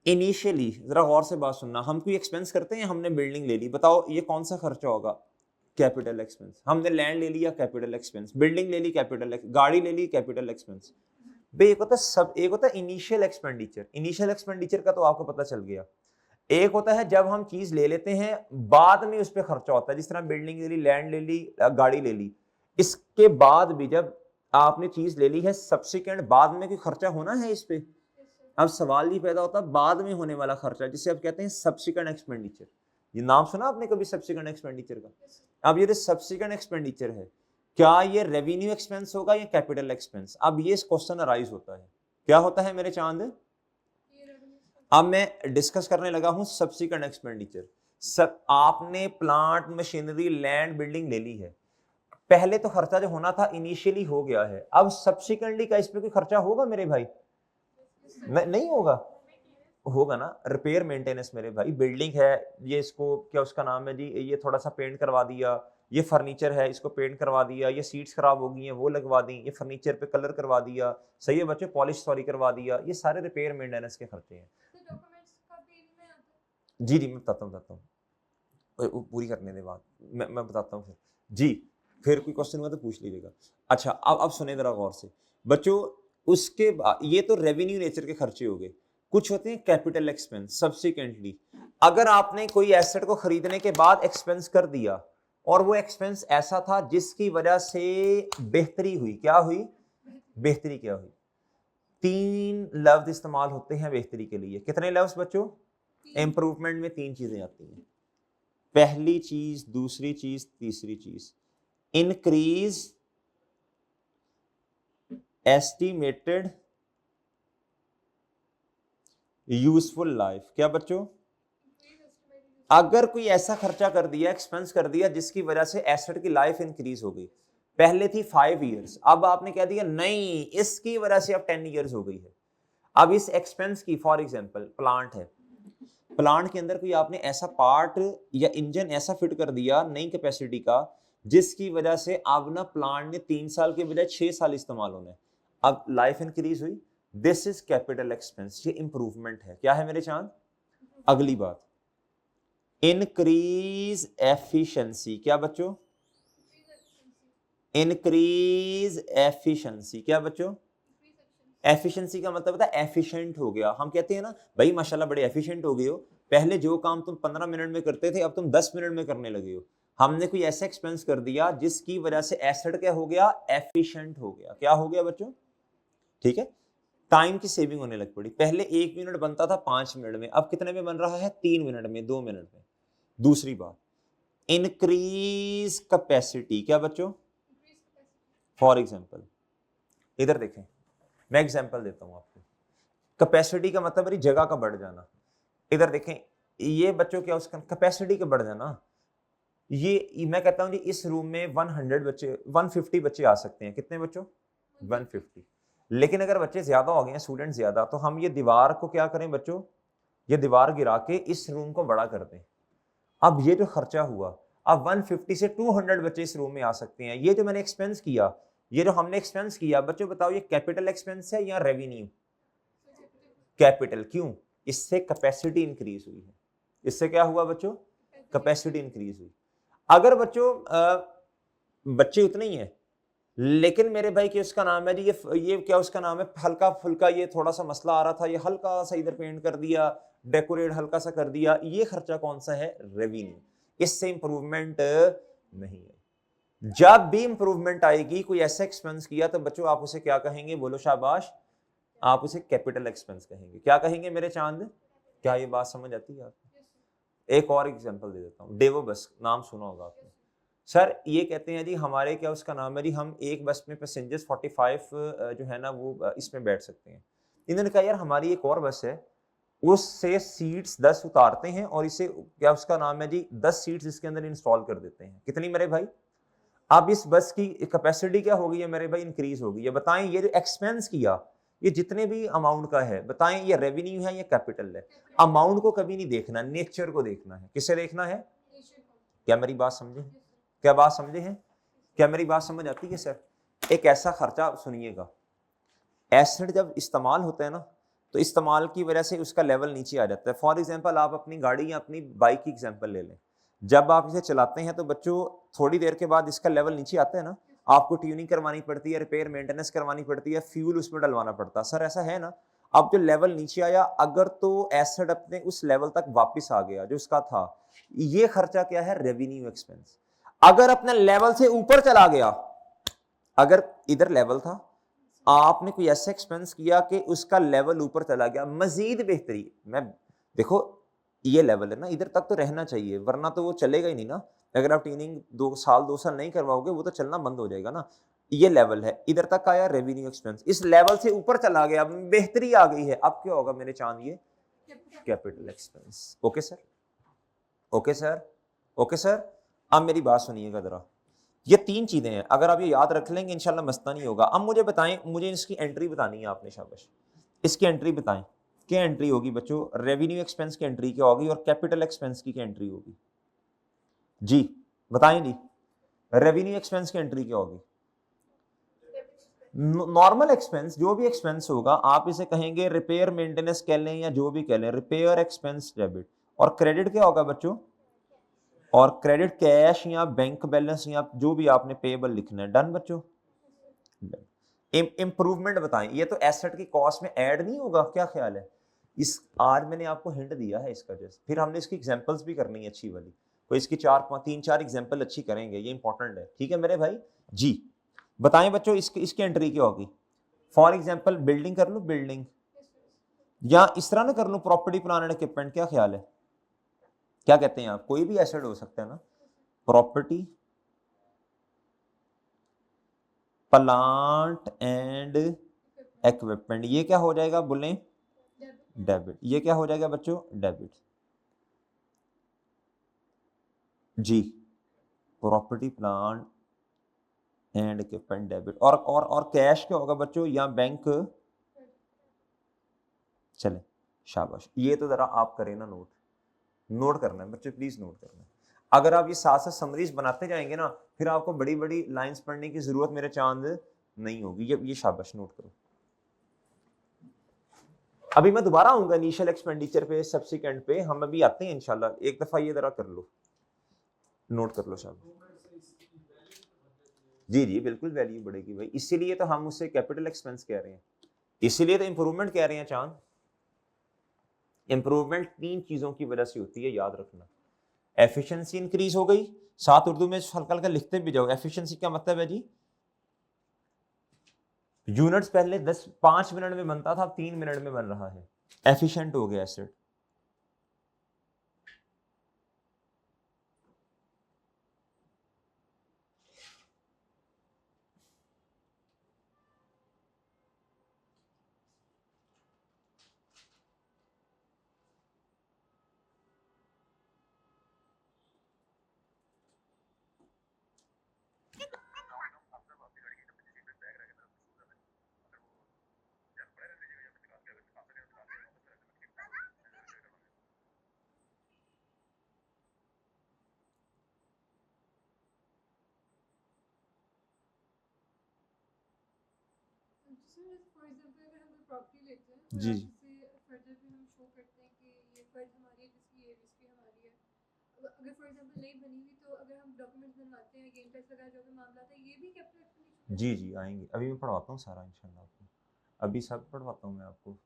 इनिशियली जरा गौर से बात सुनना, हम कोई एक्सपेंस करते हैं, हमने बिल्डिंग ले ली, बताओ ये कौन सा खर्चा होगा? Capital expense. हमने लैंड ले लिया, कैपिटल एक्सपेंस। बिल्डिंग ले ली, कैपिटल। गाड़ी ले ली, कैपिटल एक्सपेंस। भाई एक होता है सब, एक होता है इनिशियल एक्सपेंडिचर। इनिशियल एक्सपेंडिचर का तो आपको पता चल गया। एक होता है जब हम चीज ले लेते हैं बाद में उस पर खर्चा होता है, जिस तरह बिल्डिंग ले ली, लैंड ले ली, गाड़ी ले ली। इसके बाद भी जब आपने चीज ले ली है, सब्सिक्वेंट बाद में कोई खर्चा होना है इस पे। अब सवाल ये पैदा होता है बाद में होने वाला खर्चा, जिसे आप कहते हैं सब्सिक्वेंट एक्सपेंडिचर। ये नाम सुना आपने कभी सब्सिक्वेंट एक्सपेंडिचर का? अब ये सब्सिक्वेंट एक्सपेंडिचर है, क्या ये रेवेन्यू एक्सपेंस होगा या कैपिटल एक्सपेंस? अब ये क्वेश्चन अराइज होता है, क्या होता है मेरे चांद? अब मैं डिस्कस करने लगा हूं सब्सिक्वेंट एक्सपेंडिचर। सब आपने प्लांट मशीनरी लैंड बिल्डिंग ले ली है, पहले तो खर्चा जो होना था इनिशियली हो गया है, अब सब्सिक्वेंटली का इस पे कोई खर्चा होगा मेरे भाई? नहीं होगा। होगा ना, रिपेयर मेंटेनेंस मेरे भाई। बिल्डिंग है ये, इसको क्या उसका नाम है जी, ये थोड़ा सा पेंट करवा दिया, ये फर्नीचर है इसको पेंट करवा दिया, ये सीट्स खराब हो गई हैं वो लगवा दी, ये फर्नीचर पे कलर करवा दिया, सही है बच्चे, पॉलिश सॉरी करवा दिया, ये सारे रिपेयर मेंटेनेंस के खर्चे हैं। जी जी मैं बताता हूँ, पूरी करने के बाद मैं बताता हूँ फिर जी। फिर कोई क्वेश्चन हुआ तो पूछ लीजिएगा। अच्छा अब सुने जरा गौर से बच्चों। उसके बाद ये तो रेवेन्यू नेचर के खर्चे हो गए। कुछ होते हैं कैपिटल एक्सपेंस सब्सिक्वेंटली। अगर आपने कोई एसेट को खरीदने के बाद एक्सपेंस कर दिया और वो एक्सपेंस ऐसा था जिसकी वजह से बेहतरी हुई, क्या हुई? बेहतरी क्या हुई? 3 लफ्ज इस्तेमाल होते हैं बेहतरी के लिए। कितने लफ्ज बच्चों? इंप्रूवमेंट में 3 चीजें आती हैं। पहली चीज, दूसरी चीज, तीसरी चीज। Increase estimated useful life. क्या बच्चों? अगर कोई ऐसा खर्चा कर दिया, एक्सपेंस कर दिया जिसकी वजह से एसेट की लाइफ इंक्रीज हो गई, पहले थी 5 इयर्स, अब आपने कह दिया नहीं इसकी वजह से अब 10 इयर्स हो गई है। अब इस एक्सपेंस की, फॉर एग्जांपल प्लांट है, प्लांट के अंदर कोई आपने ऐसा पार्ट या इंजन ऐसा फिट कर दिया नई कैपेसिटी का जिसकी वजह से अब ना प्लांट ने 3 साल के बजाय 6 साल इस्तेमाल होना है, अब लाइफ इंक्रीज हुई। दिस इज कैपिटल एक्सपेंस, ये इंप्रूवमेंट है। क्या है मेरे चांद? अगली बात, इंक्रीज एफिशिएंसी। क्या बच्चों? Increase efficiency. क्या बच्चों? एफिशिएंसी का मतलब होता है एफिशिएंट हो गया। हम कहते हैं ना भाई माशाल्लाह बड़े एफिशिएंट हो गए हो, पहले जो काम तुम 15 मिनट में करते थे अब तुम 10 मिनट में करने लगे हो। हमने कोई ऐसा एक्सपेंस कर दिया जिसकी वजह से एसेट क्या हो गया? एफिशिएंट हो गया। क्या हो गया बच्चों? ठीक है, टाइम की सेविंग होने लग पड़ी। पहले 1 मिनट बनता था 5 मिनट में, अब कितने में बन रहा है? 3 मिनट में, 2 मिनट में। दूसरी बात, इंक्रीज कैपेसिटी। क्या बच्चों? फॉर एग्जांपल इधर देखें, मैं एग्जांपल देता हूं आपको। कैपेसिटी का मतलब मेरी जगह का बढ़ जाना। इधर देखें, ये बच्चों क्या उसका कैपेसिटी का बढ़ जाना। ये मैं कहता हूं जी इस रूम में 100 बच्चे, 150 बच्चे आ सकते हैं। कितने बच्चों? 150। लेकिन अगर बच्चे ज्यादा हो गए हैं, स्टूडेंट ज्यादा, तो हम ये दीवार को क्या करें बच्चों? ये दीवार गिरा के इस रूम को बड़ा कर दें। अब ये जो खर्चा हुआ, अब 150 से 200 बच्चे इस रूम में आ सकते हैं। ये जो मैंने एक्सपेंस किया, ये जो हमने एक्सपेंस किया बच्चों, बताओ ये कैपिटल एक्सपेंस है या रेवेन्यू? कैपिटल। क्यों? इससे कैपेसिटी इंक्रीज हुई है। इससे क्या हुआ बच्चों? कैपेसिटी इंक्रीज हुई। अगर बच्चों बच्चे उतने ही हैं, लेकिन मेरे भाई क्या उसका नाम है जी, ये क्या उसका नाम है, हल्का फुल्का ये थोड़ा सा मसला आ रहा था, ये हल्का सा इधर पेंट कर दिया, डेकोरेट हल्का सा कर दिया, ये खर्चा कौन सा है? रेवेन्यू। इससे इंप्रूवमेंट नहीं है। जब भी इंप्रूवमेंट आएगी, कोई ऐसा एक्सपेंस किया तो बच्चों आप उसे क्या कहेंगे? बोलो शाबाश, आप उसे कैपिटल एक्सपेंस कहेंगे। क्या कहेंगे मेरे चांद? क्या ये बात समझ आती है आपको? एक और एग्जांपल दे देता हूँ, डेवो बस नाम सुना होगा आपने। सर ये कहते हैं जी हमारे, क्या उसका नाम है जी, हम एक बस में पैसेंजर्स 45 जो है ना वो इसमें बैठ सकते हैं। इन्होंने कहा यार हमारी एक और बस है, उससे सीट्स 10 उतारते हैं और इसे, क्या उसका नाम है जी, 10 सीट्स इसके अंदर इंस्टॉल कर देते हैं। कितनी मेरे भाई? अब इस बस की कैपेसिटी क्या हो गई है मेरे भाई? इंक्रीज हो गई है। बताएं ये जो एक्सपेंस किया, ये जितने भी अमाउंट का है, बताएं ये रेवेन्यू है या कैपिटल है? अमाउंट को कभी नहीं देखना, नेचर को देखना है। किसे देखना है? क्या मेरी बात समझे? क्या बात समझे हैं? क्या मेरी बात समझ आती है सर? एक ऐसा खर्चा सुनिएगा, एसेट जब इस्तेमाल होता है ना, तो इस्तेमाल की वजह से उसका लेवल नीचे आ जाता है। फॉर एग्जांपल आप अपनी गाड़ी या अपनी बाइक की एग्जांपल ले लें, जब आप इसे चलाते हैं तो बच्चों थोड़ी देर के बाद इसका लेवल नीचे आता है ना, आपको ट्यूनिंग करवानी पड़ती है, रिपेयर मेंटेनेंस करवानी पड़ती है, फ्यूल उसमें डलवाना पड़ता है। सर ऐसा है ना? अब जो लेवल नीचे आया, अगर तो एसेट अपने उस लेवल तक वापस आ गया जो उसका था, ये खर्चा क्या है? Revenue expense. अगर अपने लेवल से ऊपर चला गया, अगर इधर लेवल था, आपने कोई ऐसा एक्सपेंस किया कि उसका लेवल ऊपर चला गया, मजीद बेहतरी, मैं देखो ये लेवल है ना, इधर तक तो रहना चाहिए, वरना तो वो चलेगा ही नहीं ना। अगर आप ट्यूनिंग 2 साल नहीं करवाओगे, वो तो चलना बंद हो जाएगा ना। ये लेवल है, इधर तक आया रेवेन्यू एक्सपेंस, इस लेवल से ऊपर चला गया, बेहतरी आ गई है, अब क्या होगा मेरे चांद? ये capital expense. Okay sir? Okay sir? Okay sir? अब मेरी बात सुनिएगा जरा, ये 3 चीजें हैं, अगर आप ये याद रख लेंगे इंशाल्लाह मस्ता नहीं होगा। अब मुझे बताएं, मुझे इसकी एंट्री बतानी है आपने, शाबाश। इसकी एंट्री बताएं, क्या एंट्री होगी बच्चों? रेवेन्यू एक्सपेंस की एंट्री क्या होगी और कैपिटल एक्सपेंस की क्या एंट्री होगी? जी बताएं जी, रेवेन्यू एक्सपेंस की एंट्री क्या होगी? नॉर्मल एक्सपेंस, जो भी एक्सपेंस होगा आप इसे कहेंगे रिपेयर मेंटेनेंस कह लें या जो भी कह लें, रिपेयर एक्सपेंस डेबिट। और क्रेडिट क्या होगा बच्चों? और क्रेडिट कैश या बैंक बैलेंस या जो भी आपने पेएबल लिखना है। डन बच्चों? इंप्रूवमेंट बताएं, ये तो एसेट की कॉस्ट में ऐड नहीं होगा, क्या ख्याल है? इस आज मैंने आपको हिंट दिया है इसका, जस्ट फिर हमने इसकी एग्जांपल्स भी करनी है अच्छी वाली, तो इसकी 3-4 एग्जांपल अच्छी करेंगे, ये इंपॉर्टेंट है। ठीक है मेरे भाई जी? बताएं बच्चों इसकी इसकी एंट्री क्या होगी? फॉर एग्जांपल बिल्डिंग कर लो, बिल्डिंग, या इस तरह ना कर लो, प्रॉपर्टी प्लान एंड इक्विपमेंट, क्या ख्याल है? क्या कहते हैं आप? कोई भी एसेट हो सकता है ना, प्रॉपर्टी प्लांट एंड इक्विपमेंट, ये क्या हो जाएगा बोलें? डेबिट। ये क्या हो जाएगा बच्चों? डेबिट। जी, property plant and equipment debit. और कैश क्या होगा बच्चों? या बैंक? चले शाबाश, ये तो जरा आप करें ना नोट, नोट करना है बच्चों, प्लीज नोट करना है। अगर आप ये साथ साथ समरीज बनाते जाएंगे ना, फिर आपको बड़ी बड़ी लाइंस पढ़ने की जरूरत मेरे चांद नहीं होगी। ये शाबाश नोट करो। अभी मैं दोबारा आऊंगा इनिशियल एक्सपेंडिचर पे, सब्सिक्वेंट पे हम अभी आते हैं इंशाल्लाह। एक दफा ये जरा कर लो, नोट कर लो साहब। जी जी बिल्कुल वैल्यू बढ़ेगी भाई, इसीलिए तो हम उसे कैपिटल एक्सपेंस कह रहे हैं, इसीलिए तो इंप्रूवमेंट कह रहे हैं चांद। इंप्रूवमेंट 3 चीजों की वजह से होती है, याद रखना। एफिशिएंसी इंक्रीज हो गई, साथ उर्दू में हल्का हल्का लिखते भी जाओ। एफिशिएंसी क्या मतलब है जी? यूनिट्स पहले 5 मिनट में बनता था, अब 3 मिनट में बन रहा है, एफिशिएंट हो गया एसेट। जी जी जी आएंगे, अभी मैं पढ़वाता हूँ सारा इंशाल्लाह आपको, अभी सब पढ़वाता हूँ मैं आपको,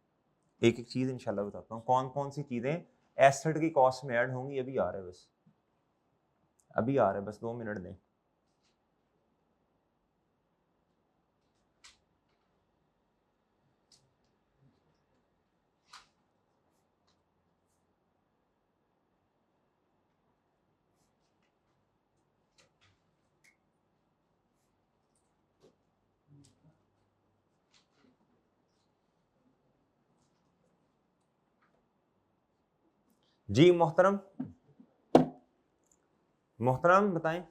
एक एक चीज इंशाल्लाह बताता हूँ कौन कौन सी चीजें एसेट की कॉस्ट में ऐड होंगी। अभी आ रहा है बस, अभी आ रहा है, बस 2 मिनट दें। जी मोहतरम, मोहतरम बताएं,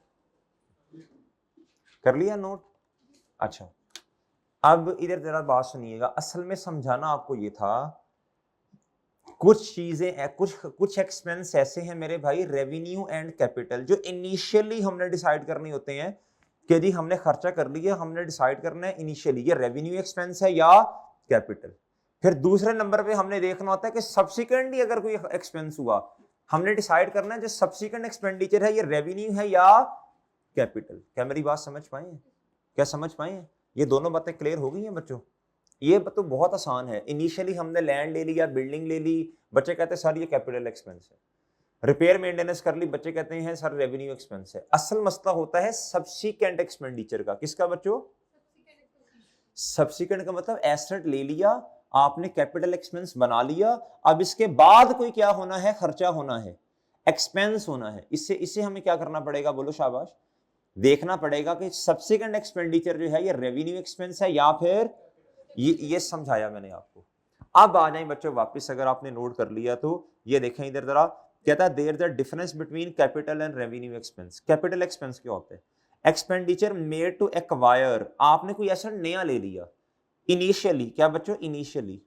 कर लिया नोट? अच्छा, अब इधर जरा बात सुनिएगा। असल में समझाना आपको ये था, कुछ चीजें कुछ कुछ एक्सपेंस ऐसे हैं मेरे भाई, रेवेन्यू एंड कैपिटल, जो इनिशियली हमने डिसाइड करने होते हैं कि जी हमने खर्चा कर लिया, हमने डिसाइड करना है इनिशियली ये रेवेन्यू एक्सपेंस है या कैपिटल। फिर दूसरे नंबर पे हमने देखना होता है कि सब्सिक्वेंटली अगर कोई एक्सपेंस हुआ, हमने डिसाइड करना है जो सब्सिक्वेंट एक्सपेंडिचर है ये रेवेन्यू है या कैपिटल। क्या मेरी बात समझ पाए? क्या समझ पाए? ये दोनों बातें क्लियर हो गई हैं बच्चों? ये तो बहुत आसान है। इनिशियली हमने लैंड ले लिया, बिल्डिंग ले ली, बच्चे कहते हैं सर ये कैपिटल एक्सपेंस है। रिपेयर मेंटेनेंस कर ली, बच्चे कहते हैं सर रेवेन्यू एक्सपेंस है। असल मसला होता है सब्सिक्वेंट एक्सपेंडिचर का। किसका बच्चों? सब्सिक्वेंट का मतलब एसेट ले लिया आपने, कैपिटल एक्सपेंस बना लिया, अब इसके बाद कोई क्या होना है? खर्चा होना है, एक्सपेंस होना है। इससे इससे हमें क्या करना पड़ेगा? बोलो शाबाश। देखना पड़ेगा कि सब्सिक्वेंट एक्सपेंडिचर जो है ये रेवेन्यू एक्सपेंस है या फिर ये समझाया मैंने आपको। अब आ जाए बच्चों वापस, अगर आपने नोट कर लिया तो ये देखें इधर जरा, कहता है there the difference between capital and revenue expense. Capital expense क्या होता है? एक्सपेंडिचर मेड टू एक्वायर, आपने कोई एसेट नया ले लिया इनिशियली। क्या बच्चों? इनिशियली।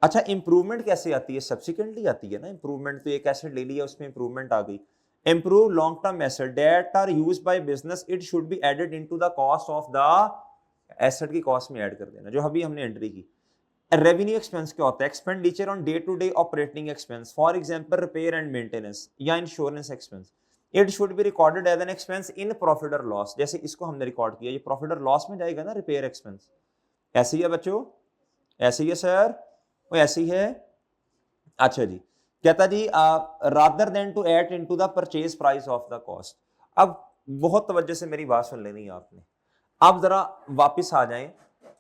अच्छा, इंप्रूवमेंट कैसे आती है? सब्सिक्वेंटली आती है ना इंप्रूवमेंट। तो एक एसेट ले लिया, उसमें इंप्रूवमेंट आ गई। Improve long term asset that are used by business, it should be added into the cost of the asset, की कॉस्ट में ऐड कर देना, जो अभी हमने एंट्री की। रेवेन्यू एक्सपेंस क्या होता है? Expenditure on day to day operating expense, for example repair and maintenance या insurance expense, it should be recorded as an expense in profit और लॉस। जैसे इसको हमने रिकॉर्ड किया, ये प्रॉफिट और लॉस में जाएगा ना रिपेयर एक्सपेंस। ऐसे ही है बच्चों? ऐसे ही है सर? वो ऐसे ही है। अच्छा जी, कहता जी rather than to add into the purchase price of the cost. अब बहुत तवज्जो से मेरी बात सुन लेनी है आपने। अब जरा वापस आ जाएं,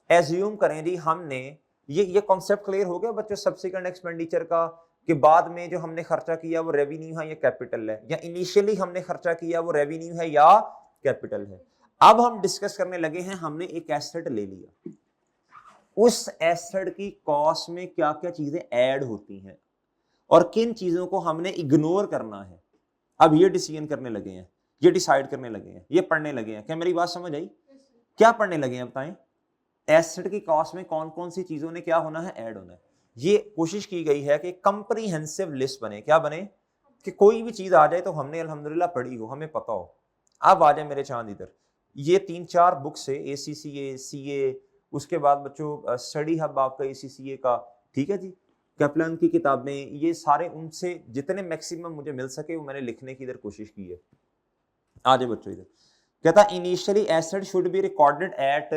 एज्यूम करें जी हमने ये कॉन्सेप्ट क्लियर हो गया बच्चों सब्सिक्वेंट एक्सपेंडिचर का, कि बाद में जो हमने खर्चा किया वो रेवेन्यू है या कैपिटल है, या इनिशियली हमने खर्चा किया वो रेवेन्यू है या कैपिटल है। अब हम डिस्कस करने लगे हैं, हमने एक एसेट ले लिया, उस एसेट की कॉस्ट में क्या क्या चीजें ऐड होती हैं और किन चीजों को हमने इग्नोर करना है। अब ये डिसीजन करने लगे हैं, ये डिसाइड करने लगे हैं, ये पढ़ने लगे हैं। क्या मेरी बात समझ आई? क्या पढ़ने लगे हैं बताएं? एसेट की कॉस्ट में कौन कौन सी चीजों ने क्या होना है? ऐड होना है। ये कोशिश की गई है कि कंप्रीहेंसिव लिस्ट बने। क्या बने? कि कोई भी चीज आ जाए तो हमने अल्हम्दुलिल्लाह पढ़ी हो, हमें पता हो। अब आ जाए मेरे चांद इधर, ये 3-4 बुक्स है, ACCA, CA, उसके बाद बच्चों स्टडी हब आपका ACCA का, ठीक है जी, कैप्लन की किताबें, ये सारे उनसे जितने मैक्सिमम मुझे मिल सके वो मैंने लिखने की इधर कोशिश की है। आ जाए बच्चों इधर, कहता initially asset should be recorded at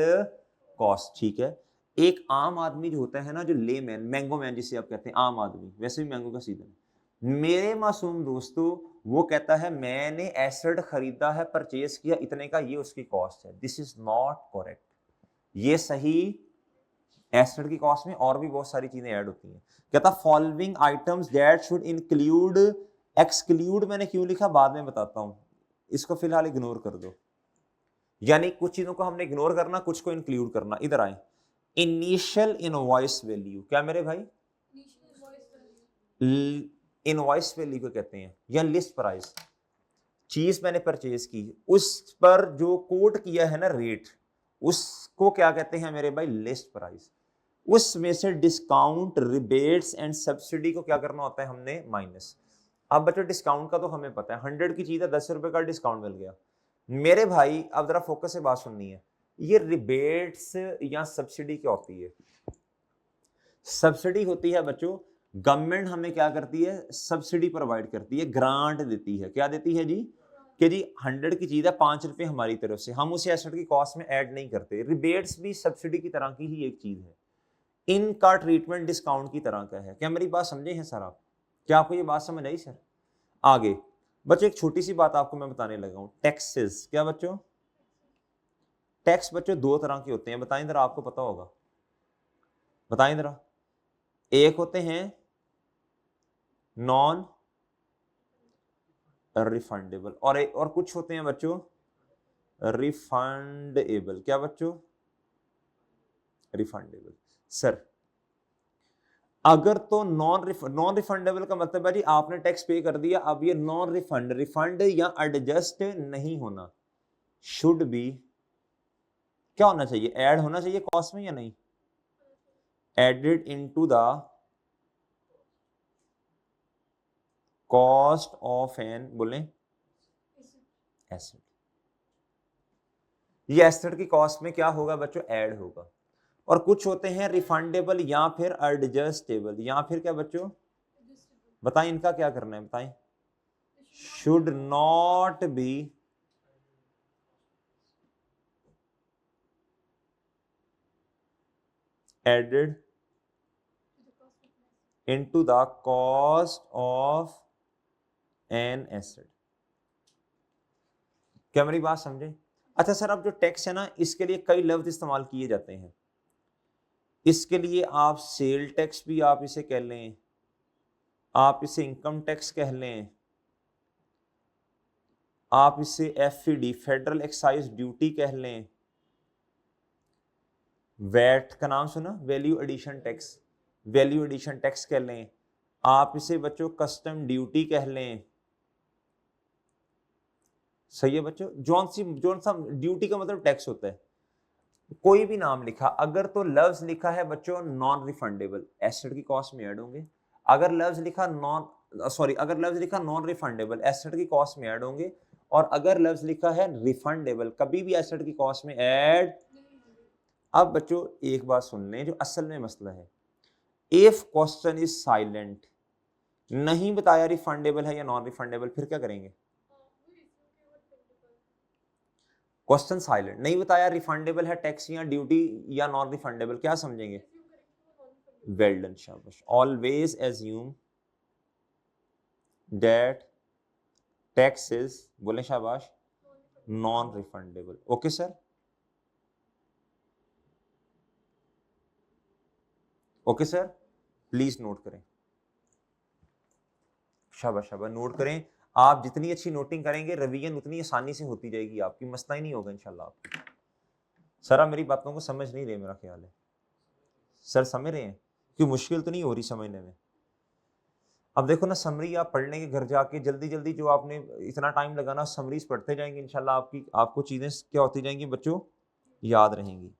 cost. ठीक है, एक आम आदमी जो होता है ना, जो लेमैन, मैंगो मैन जिसे आप कहते हैं, आम आदमी, वैसे भी मैंगो का सीजन है मेरे मासूम दोस्तों, वो कहता है मैंने एसेट खरीदा है, परचेज किया इतने का, ये उसकी कॉस्ट है। दिस इज नॉट करेक्ट, ये सही एसेट की कॉस्ट में और भी बहुत सारी चीजें ऐड होती हैं। कहता following items that should include, exclude मैंने क्यों लिखा बाद में बताता हूं, इसको फिलहाल इग्नोर कर दो। यानी कुछ चीजों को हमने इग्नोर करना, कुछ को इंक्लूड करना। इधर आए, इनिशियल इनवॉइस वैल्यू। क्या मेरे भाई? इनवॉइस वैल्यू को कहते हैं, या लिस्ट प्राइस। चीज मैंने परचेज की, उस पर जो कोट किया है ना रेट, उसको क्या कहते हैं मेरे भाई? List price. उसमें से डिस्काउंट, रिबेट्स एंड सब्सिडी को क्या करना होता है हमने? माइनस। अब बच्चों डिस्काउंट का तो हमें पता है, 100 की चीज है, 10 रुपए का डिस्काउंट मिल गया। मेरे भाई अब जरा फोकस से बात सुननी है, ये रिबेट्स या सब्सिडी क्या होती है? सब्सिडी होती है बच्चों, गवर्नमेंट हमें क्या करती है? सब्सिडी प्रोवाइड करती है, ग्रांट देती है। क्या देती है जी? कि जी 100 की चीज है, 5 रुपए हमारी तरफ से, हम उसे एसेट की कॉस्ट में ऐड नहीं करते। रिबेट्स भी सब्सिडी की तरह की ही एक चीज है, इनका ट्रीटमेंट डिस्काउंट की तरह का है। क्या मेरी बात समझे हैं सर आप? क्या आपको ये बात समझ आई सर? आगे बच्चों एक छोटी सी बात आपको मैं बताने लगा हूं, टैक्सेस। क्या बच्चों? टैक्स बच्चों 2 तरह के होते हैं, बताएं जरा, आपको पता होगा, बताएं जरा। एक होते हैं नॉन रिफंडेबल, और कुछ होते हैं बच्चों रिफंडेबल। क्या बच्चों? रिफंडेबल। सर अगर तो नॉन रिफंडेबल का मतलब है जी आपने टैक्स पे कर दिया, अब ये नॉन रिफंड या एडजस्ट नहीं होना, शुड बी क्या होना चाहिए, ऐड होना चाहिए कॉस्ट में या नहीं, added into the cost of an बोले एसेट। ये एसेट की कॉस्ट में क्या होगा बच्चों, ऐड होगा। और कुछ होते हैं रिफंडेबल या फिर एडजस्टेबल या फिर क्या बच्चों, बताएं इनका क्या करना है बताएं, should not be added into the cost of an asset. क्या मेरी बात समझे? अच्छा सर, अब जो टैक्स है ना इसके लिए कई लफ्ज इस्तेमाल किए जाते हैं। इसके लिए आप सेल टैक्स भी आप इसे कह लें, आप इसे इनकम टैक्स कह लें, आप इसे एफईडी फेडरल एक्साइज ड्यूटी कह लें, वैट का नाम सुना, value addition tax, value addition tax कह लें, आप इसे बच्चों कस्टम ड्यूटी कह लें। सही है बच्चों, जोन सा ड्यूटी का मतलब टैक्स होता है। कोई भी नाम लिखा, अगर तो लफ्ज लिखा है बच्चों नॉन रिफंडेबल, एसेट की कॉस्ट में ऐड होंगे। अगर लफ्ज लिखा अगर लफ्ज लिखा नॉन रिफंडेबल, एसेट की कॉस्ट में ऐड होंगे। और अगर लफ्ज लिखा है रिफंडेबल, कभी भी एसेट की कॉस्ट में ऐड। अब बच्चों एक बात सुन लें, जो असल में मसला है, इफ क्वेश्चन इज साइलेंट, नहीं बताया रिफंडेबल है या नॉन रिफंडेबल, फिर क्या करेंगे? क्वेश्चन साइलेंट, नहीं बताया रिफंडेबल है टैक्स या ड्यूटी या नॉन रिफंडेबल, क्या समझेंगे? वेल डन, शाबाश। Always assume that tax is, बोले शाबाश, non refundable. Okay sir, okay sir, please note करें। शाबाश शाबाश, नोट करें। आप जितनी अच्छी नोटिंग करेंगे रिवीजन उतनी आसानी से होती जाएगी, आपकी मसला ही नहीं होगा इंशाल्लाह आपकी। सर आप मेरी बातों को समझ नहीं रहे, मेरा ख्याल है सर समझ रहे हैं, क्यों मुश्किल तो नहीं हो रही समझने में? अब देखो ना, समरी आप पढ़ लेंगे घर जाके, जल्दी जल्दी जो आपने इतना टाइम लगाना समरीज पढ़ते जाएंगे, इंशाल्लाह आपको चीजें क्या होती जाएंगी बच्चों, याद रहेंगी।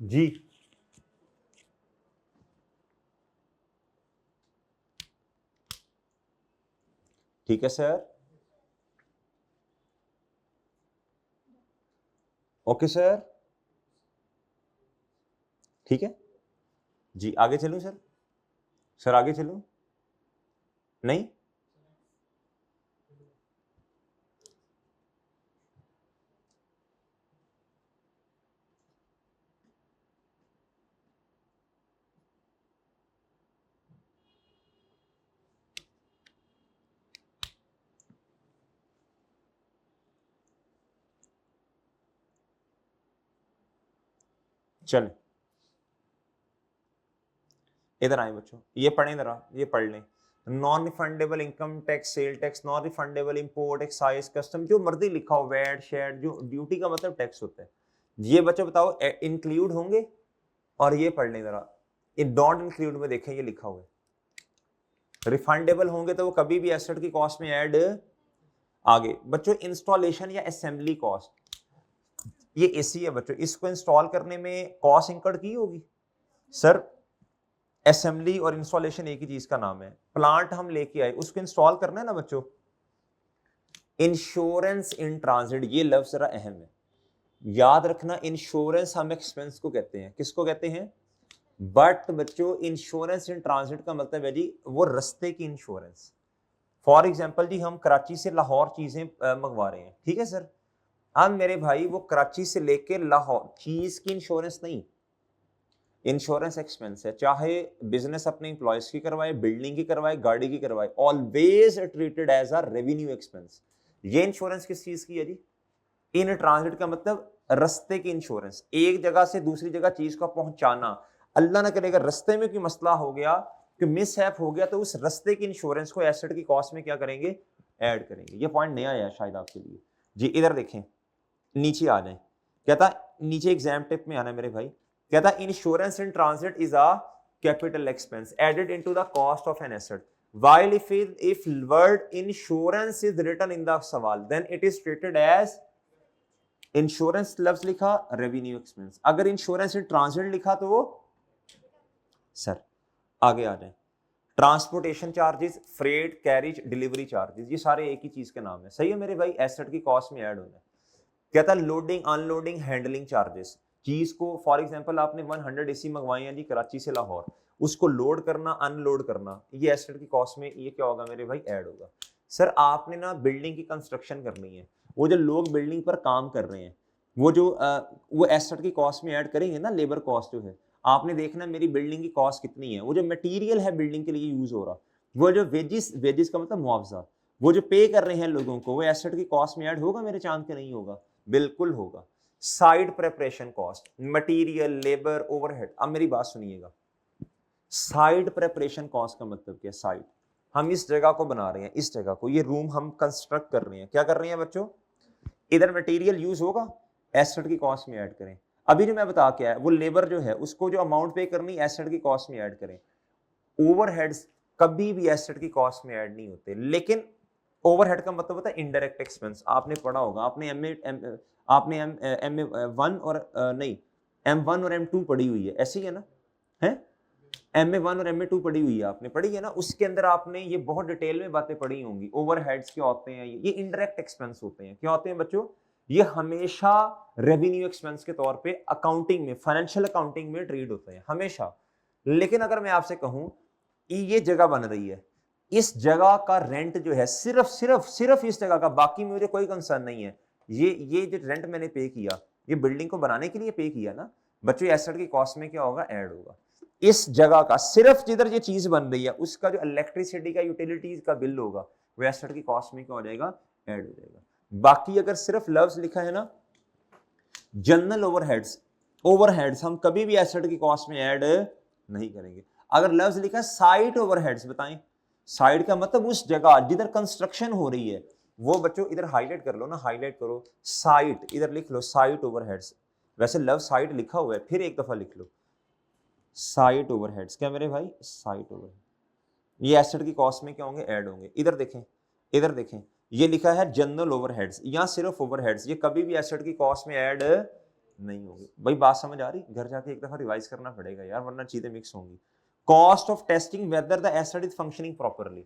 जी ठीक है सर, ओके सर, ठीक है जी। आगे चलूं सर? सर आगे चलूं? नहीं, चल इधर आए बच्चों, ये पढ़ें जरा, ये पढ़ लें। Non refundable income tax, sale tax, non refundable import excise custom, जो मर्जी लिखा हो, वैट शेड, जो ड्यूटी का मतलब टैक्स होता है, ये बच्चों बताओ इंक्लूड होंगे? और ये पढ़ लें जरा, ये डोंट इंक्लूड में देखें, ये लिखा हुआ है रिफंडेबल होंगे तो वो कभी भी एसेट की कॉस्ट में ऐड। आगे बच्चों इंस्टॉलेशन या असेंबली कॉस्ट, ये एसी है बच्चों, इसको इंस्टॉल करने में कॉस्ट इंकर्ड की होगी। सर असेंबली और इंस्टॉलेशन एक ही चीज का नाम है, प्लांट हम लेके आए उसको इंस्टॉल करना है ना बच्चों। इंश्योरेंस इन ट्रांजिट, ये लफ्ज जरा अहम है, याद रखना। इंश्योरेंस हम एक्सपेंस को कहते हैं, किसको कहते हैं? बट बच्चों इंश्योरेंस इन ट्रांजिट का मतलब है जी वो रस्ते की इंश्योरेंस, फॉर एग्जाम्पल जी हम कराची से लाहौर चीजें मंगवा रहे हैं, ठीक है सर। अब मेरे भाई वो कराची से लेके लाहौर चीज की इंश्योरेंस नहीं, इंश्योरेंस एक्सपेंस है, चाहे बिजनेस अपने इंप्लॉयज की करवाए, बिल्डिंग की करवाए, गाड़ी की करवाए, always treated as a revenue expense. ये इंश्योरेंस किस चीज की है जी? इन ट्रांजिट का मतलब रस्ते की इंश्योरेंस, एक जगह से दूसरी जगह चीज को पहुंचाना। अल्लाह ना करेगा रस्ते में कोई मसला हो गया, कि मिसहैप हो गया, तो उस रस्ते की इंश्योरेंस को एसेट की कॉस्ट में क्या करेंगे? ऐड करेंगे। ये पॉइंट नया आया शायद आपके लिए जी। इधर देखें, नीचे आ जाए, कहता नीचे एग्जाम टिप में आना मेरे भाई, कहता insurance in transit is a capital expense added into the cost of an asset, while if word insurance is written in the सवाल then it is treated as insurance लफ्ज लिखा रेवेन्यू एक्सपेंस, अगर insurance in transit लिखा तो वो sir. आगे आ जाए, transportation charges, freight, carriage, delivery charges, ये सारे एक ही चीज के नाम है, सही है मेरे भाई, एसेट की कॉस्ट में ऐड होना है। कहता लोडिंग, अनलोडिंग, हैंडलिंग चार्जेस, चीज को फॉर एग्जांपल आपने 100 एसी मंगवाई है जी कराची से लाहौर, उसको लोड करना, अनलोड करना, ये एसेट की कॉस्ट में ये क्या होगा मेरे भाई? ऐड होगा। सर आपने ना बिल्डिंग की कंस्ट्रक्शन करनी है, वो जो लोग बिल्डिंग पर काम कर रहे हैं, वो जो वो एसेट की कॉस्ट में ऐड करेंगे ना, लेबर कॉस्ट जो है। आपने देखना मेरी बिल्डिंग की कॉस्ट कितनी है, वो जो मटेरियल है बिल्डिंग के लिए यूज हो रहा, वो जो वेजिस, वेजिस का मतलब मुआवजा, वो जो पे कर रहे हैं लोगों को, वो एसेट की कॉस्ट में ऐड होगा मेरे चांद के? नहीं होगा, बिल्कुल होगा। Side preparation cost, material, labour, overhead. अब मेरी बात सुनिएगा, साइड प्रेपरेशन कॉस्ट का मतलब क्या है? साइड, हम इस जगह को बना रहे हैं, इस जगह को, ये रूम हम कंस्ट्रक्ट कर रहे हैं, क्या कर रहे हैं बच्चों? इधर मटेरियल यूज होगा, एसेट की कॉस्ट में ऐड करें। अभी जो मैं बता के आया, वो लेबर जो है उसको जो अमाउंट पे करनी, एसेट की कॉस्ट में ऐड करें। ओवरहेड्स कभी भी एसेट की कॉस्ट में ऐड नहीं होते, लेकिन ओवरहेड का मतलब होता है इनडायरेक्ट एक्सपेंस। आपने पढ़ा होगा, आपने एम ए वन और नहीं M1 और M2 पढ़ी हुई है, ऐसी है ना? है MA1 और MA2 पढ़ी हुई है, आपने पढ़ी है ना? उसके अंदर आपने ये बहुत डिटेल में बातें पढ़ी होंगी। ओवरहेड्स क्या होते हैं? ये इनडायरेक्ट एक्सपेंस होते हैं। क्या होते हैं बच्चों? ये हमेशा रेवेन्यू एक्सपेंस के तौर पे अकाउंटिंग में, फाइनेंशियल अकाउंटिंग में ट्रीट होते हैं हमेशा। लेकिन अगर मैं आपसे कहूं ये जगह बन रही है, इस जगह का रेंट जो है सिर्फ सिर्फ सिर्फ इस जगह का, बाकी मुझे कोई कंसर्न नहीं है, ये जो रेंट मैंने पे किया, ये बिल्डिंग को बनाने के लिए पे किया ना बच्चों, एसेट की कॉस्ट में क्या होगा? ऐड होगा। इस जगह का सिर्फ जिधर ये चीज बन रही है उसका जो इलेक्ट्रिसिटी का, यूटिलिटीज का बिल होगा, वो एसेट की कॉस्ट में क्या हो जाएगा? ऐड हो जाएगा। बाकी अगर सिर्फ लफ्ज लिखा है ना जनरल ओवरहेड्स, ओवरहेड्स हम कभी भी एसेट की कॉस्ट में ऐड नहीं करेंगे। अगर लफ्ज लिखा है साइट ओवरहेड्स, बताएं साइट का मतलब उस जगह जिधर कंस्ट्रक्शन हो रही है, वो बच्चों इधर हाईलाइट कर लो ना, हाईलाइट करो साइट, इधर लिख लो साइट ओवरहेड्स। वैसे लफ्ज साइट लिखा हुआ है, फिर एक दफा लिख लो साइट ओवरहेड्स। क्या मेरे भाई? साइट ओवरहेड, ये एसेट की कॉस्ट में क्या होंगे? ऐड होंगे। इधर देखें, इधर देखें, ये लिखा है जनरल ओवरहेड्स, या सिर्फ ओवरहेड्स, ये कभी भी एसेट की कॉस्ट में ऐड नहीं होगी। भाई बात समझ आ रही? घर जाके एक दफा रिवाइज करना पड़ेगा यार, वरना चीजें मिक्स होंगी। Cost of testing whether the asset is functioning properly.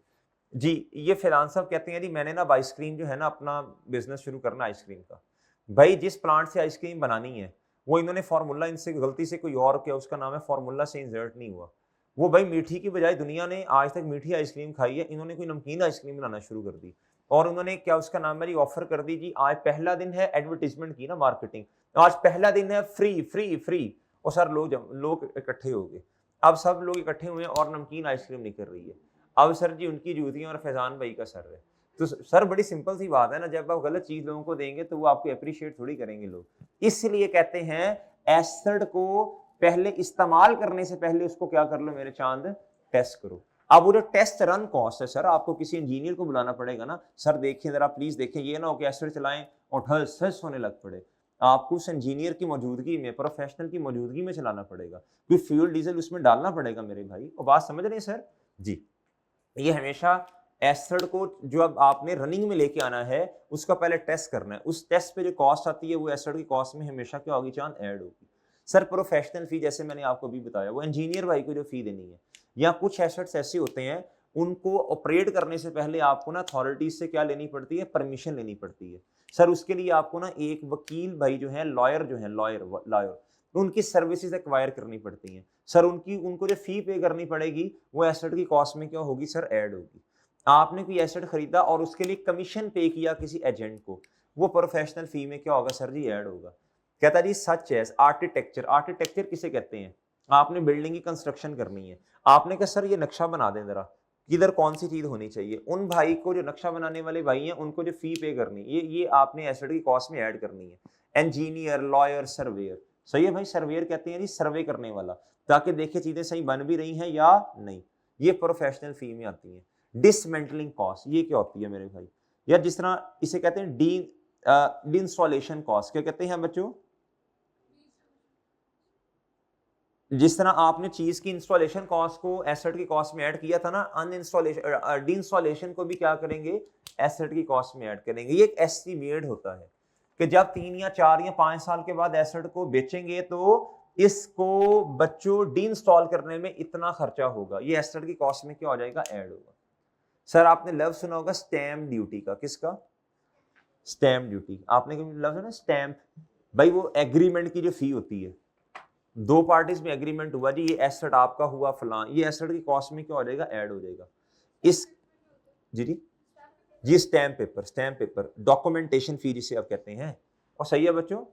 जी ये फिलान साहब कहते हैं जी मैंने ना आइसक्रीम जो है ना अपना बिजनेस शुरू करना आइसक्रीम का। भाई जिस प्लांट से आइसक्रीम बनानी है, वो इन्होंने फार्मूला, इनसे गलती से कोई और क्या उसका नाम है, फार्मूला से इंसर्ट नहीं हुआ। वो भाई मीठी की बजाय दुनिया ने आज तक मीठी आइसक्रीम खाई है, इन्होंने कोई नमकीन आइसक्रीम बनाना शुरू कर दी। और उन्होंने क्या उसका नाम है जी, ऑफर कर दी जी, आज पहला दिन है, एडवर्टीजमेंट की ना मार्केटिंग, आज पहला दिन है, फ्री फ्री फ्री। और सर लोग इकट्ठे हो गए, अब सब लोग इकट्ठे हुए और नमकीन आइसक्रीम नहीं कर रही है। अब सर जी उनकी जूतियां और फैजान भाई का सर है। तो सर बड़ी सिंपल सी बात है ना, जब आप गलत चीज लोगों को देंगे तो वो आपको अप्रिशिएट थोड़ी करेंगे लोग। इसलिए कहते हैं एसिड को पहले इस्तेमाल करने से पहले उसको क्या कर लो मेरे चांद? टेस्ट करो। अब वो जो टेस्ट रन कॉस्ट है सर, आपको किसी इंजीनियर को बुलाना पड़ेगा ना, सर देखिए जरा प्लीज देखें, ये ना हो कि एसिड चलाएं और ढस ढस होने लग पड़े। आपको उस इंजीनियर की मौजूदगी में, प्रोफेशनल की मौजूदगी में चलाना पड़ेगा, कोई फ्यूल डीजल उसमें डालना पड़ेगा मेरे भाई। और बात समझ रहे हैं सर जी? ये हमेशा एसिड को जो अब आपने रनिंग में लेके आना है उसका पहले टेस्ट करना है, उस टेस्ट पे जो कॉस्ट आती है वो एसिड की कॉस्ट में हमेशा क्या होगी चांद? ऐड होगी। सर प्रोफेशनल फी जैसे मैंने आपको भी बताया, वो इंजीनियर भाई को जो फी देनी है, या कुछ एसेट्स ऐसे होते हैं उनको ऑपरेट करने से पहले आपको ना अथॉरिटीज से क्या लेनी पड़ती है? परमिशन लेनी पड़ती है। सर उसके लिए आपको ना एक वकील भाई जो है, लॉयर जो है, लॉयर उनकी सर्विसेज एक्वायर करनी पड़ती हैं। सर उनको जो फी पे करनी पड़ेगी वो एसेट की कॉस्ट में क्या होगी सर? ऐड होगी। आपने कोई एसेट खरीदा और उसके लिए कमीशन पे किया किसी एजेंट को, वो प्रोफेशनल फी में क्या होगा सर जी, ऐड होगा। कहता जी सच है आर्किटेक्चर, आर्किटेक्चर किसे कहते हैं, आपने बिल्डिंग की कंस्ट्रक्शन करनी है, आपने कहा सर ये नक्शा बना दें जरा, किधर कौन सी चीज होनी चाहिए, उन भाई को जो नक्शा बनाने वाले भाई हैं उनको जो फी पे करनी है, ये आपने एसेट की कॉस्ट में ऐड करनी है। इंजीनियर, लॉयर, सर्वेयर, सही है भाई, सर्वेयर कहते हैं जी सर्वे करने वाला, ताकि देखे चीजें सही बन भी रही हैं या नहीं, ये प्रोफेशनल फी में आती है। डिसमेंटलिंग कॉस्ट, ये क्या होती है मेरे भाई, या जिस तरह इसे कहते हैं डी इंस्टॉलेशन कॉस्ट, क्या कहते हैं बच्चों, जिस तरह आपने चीज की इंस्टॉलेशन कॉस्ट को एसेट की कॉस्ट में ऐड किया था ना, अनइंस्टॉलेशन डी इंस्टॉलेशन को भी क्या करेंगे, एसेट की कॉस्ट में ऐड करेंगे। ये एक एस्टीमेट होता है कि जब 3 या 4 या 5 साल के बाद एसेट को बेचेंगे तो इसको बच्चों डी इंस्टॉल करने में इतना खर्चा होगा, ये एसेट की कॉस्ट में क्या हो जाएगा, ऐड होगा। सर आपने लफ्ज सुना होगा स्टैम्प ड्यूटी का, किसका, स्टैम्प ड्यूटी, आपने कभी लफ्ज सुना स्टैम्प, भाई वो एग्रीमेंट की जो फी होती है, दो पार्टीज में एग्रीमेंट हुआ जी ये एसेट आपका हुआ फलां, ये एसेट की कॉस्ट में क्या हो जाएगा, ऐड हो जाएगा। इस जी जी जी स्टैम्प पेपर डॉक्यूमेंटेशन फी जिसे आप कहते हैं, और सही है बच्चों।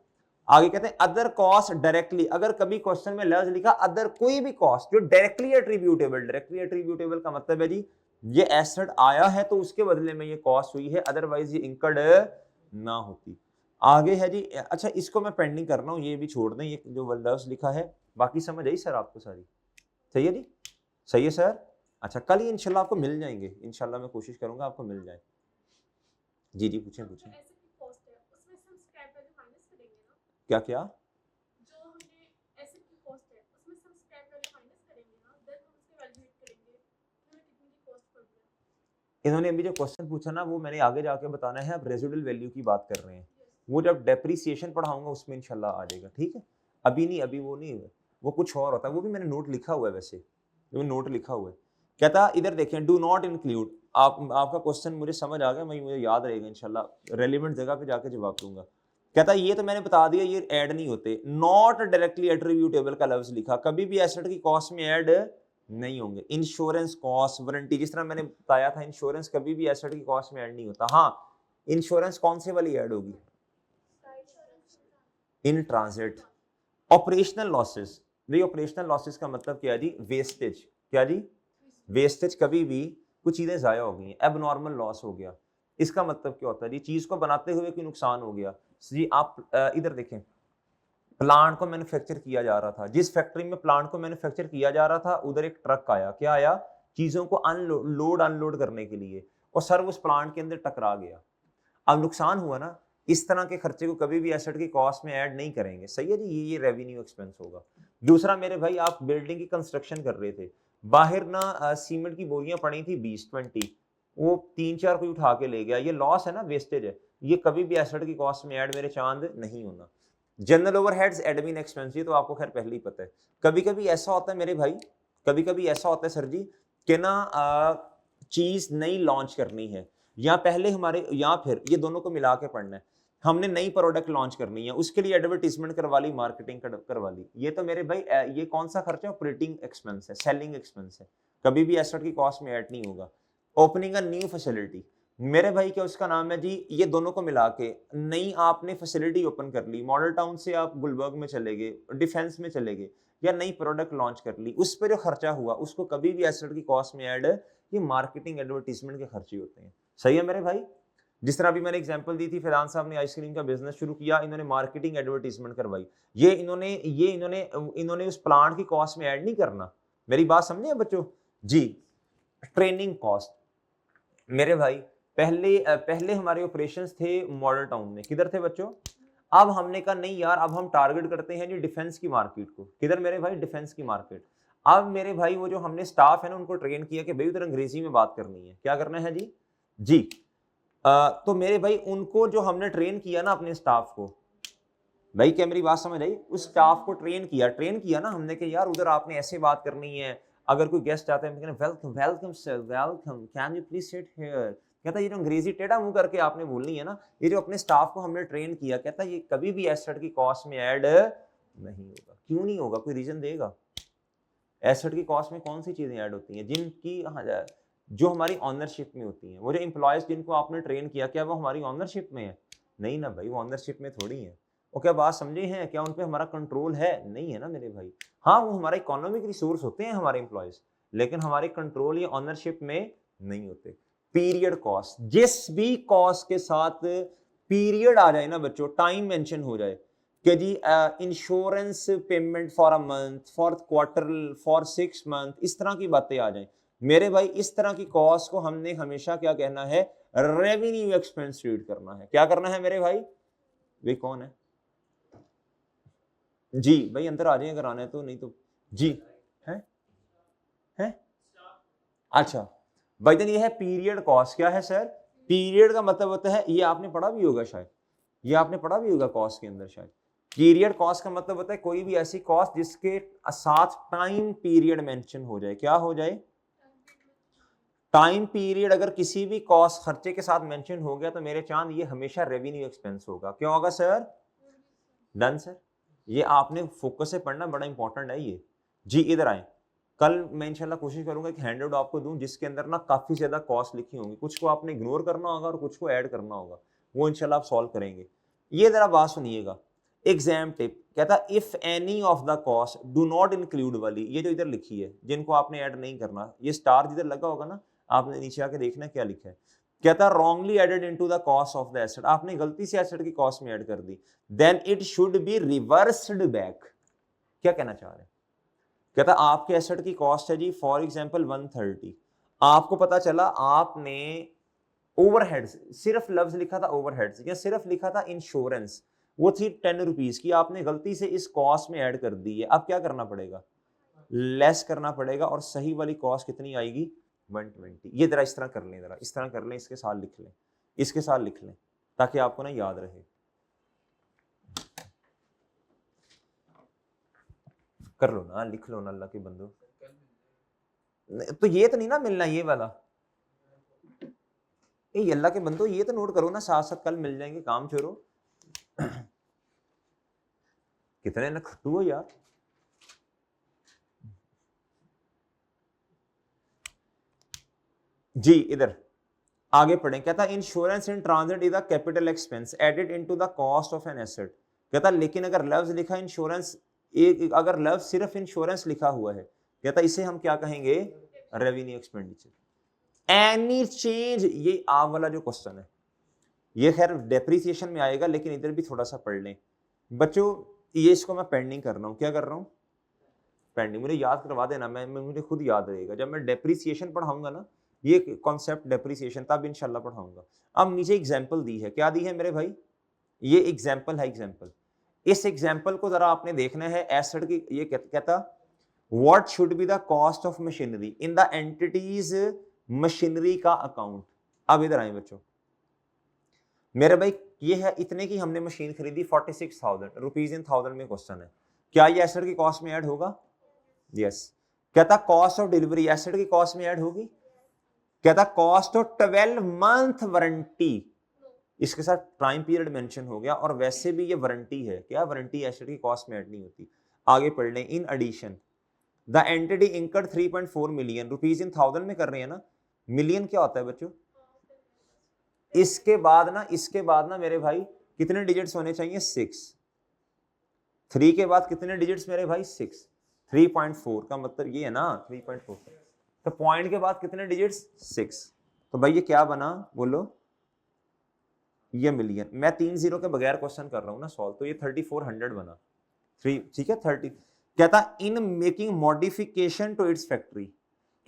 आगे कहते हैं अदर कॉस्ट डायरेक्टली, अगर कभी क्वेश्चन में लफ्ज लिखा अदर कोई भी कॉस्ट जो डायरेक्टली एट्रीब्यूटेबल का मतलब है जी ये एसेट आया है तो उसके बदले में ये कॉस्ट हुई है, अदरवाइज ये इंकर्ड ना होती। आगे है जी, अच्छा इसको मैं पेंडिंग कर रहा हूँ, ये भी छोड़ दें, ये जो लफ्ज लिखा है, बाकी समझ आई सर आपको सारी, सही है जी, सही है सर। अच्छा कल ही इंशाल्लाह आपको मिल जाएंगे, इंशाल्लाह मैं कोशिश करूंगा आपको मिल जाए। जी जी पूछें पूछें, क्या क्या, इन्होंने अभी जो क्वेश्चन पूछा ना वो मैंने आगे जाके बताना है, अब रेजिडुअल वैल्यू की बात कर रहे हैं, वो जब डेप्रिसिएशन पढ़ाऊंगा उसमें इंशाल्लाह आ जाएगा, ठीक है, अभी नहीं, अभी वो नहीं, वो कुछ और होता है, वो भी मैंने नोट लिखा हुआ है, वैसे वो नोट लिखा हुआ है। कहता इधर देखें डू नॉट इंक्लूड, आपका क्वेश्चन मुझे समझ आ गया, मुझे याद रहेगा इंशाल्लाह, रेलिवेंट जगह पे जाके जवाब दूंगा। कहता ये तो मैंने बता दिया ये ऐड नहीं होते, नॉट डायरेक्टली एट्रीब्यूटेबल का लफ्ज लिखा, कभी भी एसेट की कॉस्ट में ऐड नहीं होंगे। इंश्योरेंस कॉस्ट, वारंटी, जिस तरह मैंने बताया था इंश्योरेंस कभी भी एसेट की कॉस्ट में ऐड नहीं होता। हाँ इंश्योरेंस कौन से वाली ऐड होगी, इन ट्रांजिट। ऑपरेशनल लॉसेस, भाई ऑपरेशनल लॉसेस का मतलब क्या है जी, वेस्टेज, क्या जी, वेस्टेज, कभी भी कुछ चीजें जाया हो गई, एबनॉर्मल लॉस हो गया, इसका मतलब क्या होता है जी, चीज को बनाते हुए कोई नुकसान हो गया जी। आप इधर देखें, प्लांट को मैन्युफैक्चर किया जा रहा था, जिस फैक्ट्री में प्लांट को मैन्युफैक्चर किया जा रहा था उधर एक ट्रक आया, क्या आया, चीजों को अनलोड करने के लिए, और सर उस प्लांट के अंदर टकरा गया, अब नुकसान हुआ ना। इस तरह के खर्चे को कभी भी एसेट की कॉस्ट में ऐड नहीं करेंगे, सही है जी, ये रेवेन्यू एक्सपेंस होगा। दूसरा मेरे भाई आप बिल्डिंग की कंस्ट्रक्शन कर रहे थे, बाहर ना सीमेंट की बोरियां पड़ी थी 20-20, वो 3-4 कोई उठा के ले गया, ये लॉस है ना, वेस्टेज है, ये कभी भी एसेट की कॉस्ट में ऐड मेरे चांद नहीं होना। जनरल ओवरहेड्स, एडमिन एक्सपेंस, ये तो आपको खैर पहले ही पता है। कभी कभी ऐसा होता है मेरे भाई, कभी कभी ऐसा होता है सर जी कि ना चीज नई लॉन्च करनी है, या पहले हमारे, या फिर ये दोनों को मिला के पढ़ना है, हमने नई प्रोडक्ट लॉन्च करनी है, उसके लिए एडवर्टीजमेंट करवा ली, मार्केटिंग करवा ली, ये तो मेरे भाई ये कौन सा खर्चा है, ऑपरेटिंग एक्सपेंस है, सेलिंग एक्सपेंस है, कभी भी एसेट की कॉस्ट में ऐड नहीं होगा। ओपनिंग अ न्यू फैसिलिटी, मेरे भाई क्या उसका नाम है जी, ये दोनों को मिला के नई आपने फैसिलिटी ओपन कर ली, मॉडल टाउन से आप गुलबर्ग में चले गए, डिफेंस में चले गए, या नई प्रोडक्ट लॉन्च कर ली, उस पर जो खर्चा हुआ उसको कभी भी एसेट की कॉस्ट में ऐड, ये मार्केटिंग एडवर्टीजमेंट के खर्चे होते हैं, सही है मेरे भाई। जिस तरह अभी मैंने एग्जांपल दी थी, फैजान साहब ने आइसक्रीम का बिजनेस शुरू किया, इन्होंने मार्केटिंग एडवर्टीजमेंट करवाई, ये इन्होंने उस प्लांट की कॉस्ट में ऐड नहीं करना, मेरी बात समझे बच्चों जी। ट्रेनिंग कॉस्ट, मेरे भाई पहले हमारे ऑपरेशंस थे मॉडल टाउन में, किधर थे बच्चों, अब हमने कहा नहीं यार, अब हम टारगेट करते हैं जी डिफेंस की मार्केट को, किधर मेरे भाई, डिफेंस की मार्केट। अब मेरे भाई वो जो हमने स्टाफ है ना उनको ट्रेन किया कि भाई उधर अंग्रेजी में बात करनी है, क्या करना है जी जी। तो मेरे भाई उनको जो हमने ट्रेन किया ना अपने स्टाफ को, भाई क्या मेरी बात समझ आई, उस स्टाफ को ट्रेन किया ना हमने कि यार उधर आपने ऐसे बात करनी है, अगर कोई गेस्ट आता है welcome welcome sir welcome, can you please sit here, कहता ये जो अंग्रेजी टेढ़ा मुंह करके आपने बोलनी है ना, ये जो अपने स्टाफ को हमने ट्रेन किया, कहता ये कभी भी एसेट की कॉस्ट में ऐड नहीं होगा। क्यों नहीं होगा, कोई रीजन देगा। एसेट की कॉस्ट में कौन सी चीजें ऐड होती हैं जिनकी जो हमारी ऑनरशिप में होती हैं। वो जो एम्प्लॉयज जिनको आपने ट्रेन किया, क्या वो हमारी ऑनरशिप में है? नहीं ना भाई, वो ऑनरशिप में थोड़ी है। और क्या बात समझे हैं? क्या उन पे हमारा कंट्रोल है? नहीं है ना मेरे भाई। हाँ, वो हमारा इकोनॉमिक रिसोर्स होते हैं हमारे एम्प्लॉयज, लेकिन हमारे कंट्रोल या ऑनरशिप में नहीं होते। पीरियड कॉस्ट, जिस भी कॉस्ट के साथ पीरियड आ जाए ना बच्चों, टाइम मेंशन हो जाए कि जी insurance payment for a month, for quarter, for 6 month, इस तरह की बातें आ जाएं मेरे भाई, इस तरह की कॉस्ट को हमने हमेशा क्या कहना है? रेवेन्यू एक्सपेंस ट्रीट करना है। क्या करना है मेरे भाई? वे कौन है जी? भाई अंदर आ जाए अगर आना है तो, नहीं तो जी है। अच्छा भाई जान, ये है पीरियड कॉस्ट। क्या है सर? पीरियड का मतलब होता है, ये आपने पढ़ा भी होगा शायद, ये आपने पढ़ा भी होगा कॉस्ट के अंदर शायद। पीरियड कॉस्ट का मतलब होता है कोई भी ऐसी कॉस्ट जिसके साथ टाइम पीरियड मेंशन हो जाए। क्या हो जाए? टाइम पीरियड अगर किसी भी कॉस्ट खर्चे के साथ मेंशन हो गया तो मेरे चांद ये हमेशा रेवेन्यू एक्सपेंस होगा। क्यों होगा सर? Done sir. ये आपने फोकस से पढ़ना, बड़ा इंपॉर्टेंट है ये। जी इधर आए। कल मैं इंशाल्लाह कोशिश करूंगा कि हैंडआउट आपको दूं जिसके अंदर ना काफी ज्यादा कॉस्ट लिखी होंगी, कुछ को आपने इग्नोर करना होगा और कुछ को ऐड करना होगा, वो इंशाल्लाह आप सॉल्व करेंगे। ये जरा बात सुनिएगा। एग्जाम टिप कहता if any of the cost do not include वाली, ये जो इधर लिखी है जिनको आपने ऐड नहीं करना, ये स्टार जिधर लगा होगा ना, आपने नीचे आके देखना क्या लिखा है। कहता wrongly added into the cost of the asset, आपने गलती से एसेट की कॉस्ट में ऐड कर दी, then it should be reversed back. क्या कहना चाह रहे हैं? कहता आपके एसेट की कॉस्ट है जी फॉर एग्जांपल 130, आपको पता चला आपने ओवरहेड्स, सिर्फ लफ्ज लिखा था ओवरहेड्स या सिर्फ लिखा था इंश्योरेंस, वो थी 10 रुपीज की, आपने गलती से इस कॉस्ट में ऐड कर दी है। अब क्या करना पड़ेगा? लेस करना पड़ेगा, और सही वाली कॉस्ट कितनी आएगी? 120। ये जरा इस तरह कर लें, जरा इस तरह कर लें, इसके साथ लिख लें, इसके साथ लिख लें ताकि आपको ना याद रहे। कर लो ना, लिख लो ना अल्लाह के बंदो। तो ये तो नहीं ना मिलना ये वाला, ये अल्लाह के बंदो ये तो नोट करो ना, साथ साथ कल मिल जाएंगे, काम छोड़ो। कितने न खट्टू हो यार। जी इधर आगे पढ़ें। कहता insurance in transit is the capital expense added into the cost of an asset. कहता लेकिन अगर लफ्ज लिखा इंश्योरेंस, एक अगर लफ्ज सिर्फ इंश्योरेंस लिखा हुआ है, कहता इसे हम क्या कहेंगे? Revenue expenditure. एनी चेंज, ये आप वाला जो क्वेश्चन है ये खैर डेप्रिसिएशन में आएगा, लेकिन इधर भी थोड़ा सा पढ़ लें बच्चों। ये इसको मैं पेंडिंग कर रहा हूँ, क्या कर रहा हूँ? पेंडिंग। मुझे याद करवा देना, मैं मुझे खुद याद रहेगा जब मैं डेप्रिसिएशन पढ़ाऊंगा ना, ये कॉन्सेप्ट डेप्रिसिएशन तब इंशाल्लाह पढ़ाऊंगा। अब नीचे एग्जांपल दी है, क्या दी है मेरे भाई? ये एग्जांपल है, एग्जांपल। इस एग्जांपल को जरा आपने देखना है। एसेट की ये कहता what should be the cost of machinery in the entities machinery का अकाउंट। अब इधर आए बच्चों मेरे भाई, ये है इतने की हमने मशीन खरीदी 46,000 रुपीज इन थाउजेंड में क्वेश्चन है, क्या ये एसेट की कॉस्ट में ऐड होगा? यस। कहता कॉस्ट ऑफ डिलीवरी एसेट की कॉस्ट में ऐड होगी। कहता कॉस्ट ऑफ 12 मंथ वारंटी, इसके साथ टाइम पीरियड मेंशन हो गया, और वैसे भी ये वारंटी है, क्या वारंटी एसेट की कॉस्ट में ऐड नहीं होती। आगे पढ़ लें। In addition the entity incurred 3.4 million rupees in thousand में कर रहे हैं ना, मिलियन क्या होता है बच्चों? इसके बाद ना मेरे भाई कितने डिजिट्स होने चाहिए? 6। 3 के बाद कितने डिजिट्स मेरे भाई? 6। 3.4 का मतलब ये है ना 3.4, तो पॉइंट के बाद कितने डिजिट्स? 6। तो भाई ये क्या बना बोलो? ये मिलियन। मैं 3 जीरो के बगैर क्वेश्चन कर रहा हूं ना सॉल्व, तो ये 3400 बना 3, ठीक है 30। कहता in making modification to its factory,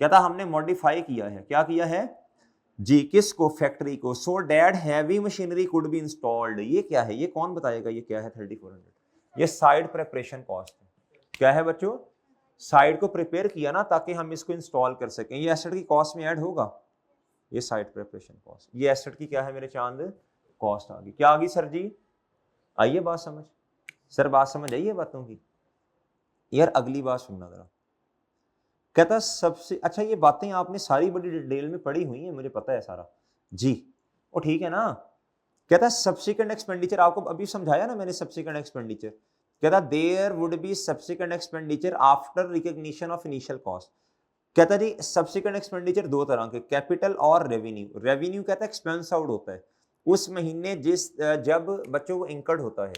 कहता हमने मॉडिफाई किया है, क्या किया है जी? किसको? फैक्ट्री को। So dad heavy machinery could be installed. ये क्या है? ये कौन बताएगा ये क्या है? 3400। ये साइड प्रिपरेशन कॉस्ट है। क्या है बच्चों? साइड को प्रिपेयर किया ना ताकि हम इसको इंस्टॉल कर सकें। ये एसेट की कॉस्ट में ऐड होगा, ये साइड प्रिपरेशन कॉस्ट। ये एसेट की क्या है मेरे चांद? कॉस्ट आ गई। क्या आ गई सर जी? आइए बात समझ, सर बात समझ आइए बातों की। यार अगली बात सुनना जरा। कहता सबसे अच्छा, ये बातें आपने सारी बड़ी डिटेल में पढ़ी हुई है, मुझे पता है सारा जी, वो ठीक है ना। कहता सब्सिक्वेंट एक्सपेंडिचर, आपको अभी समझाया ना मैंने सब्सिक्वेंट एक्सपेंडिचर। कहता there would be subsequent expenditure after recognition of initial cost. कहता है जी सब्सिक्वेंट एक्सपेंडिचर दो तरह के, कैपिटल और रेवेन्यू। रेवेन्यू कहता है एक्सपेंस आउट होता है उस महीने जब बच्चों को इंकर्ड होता है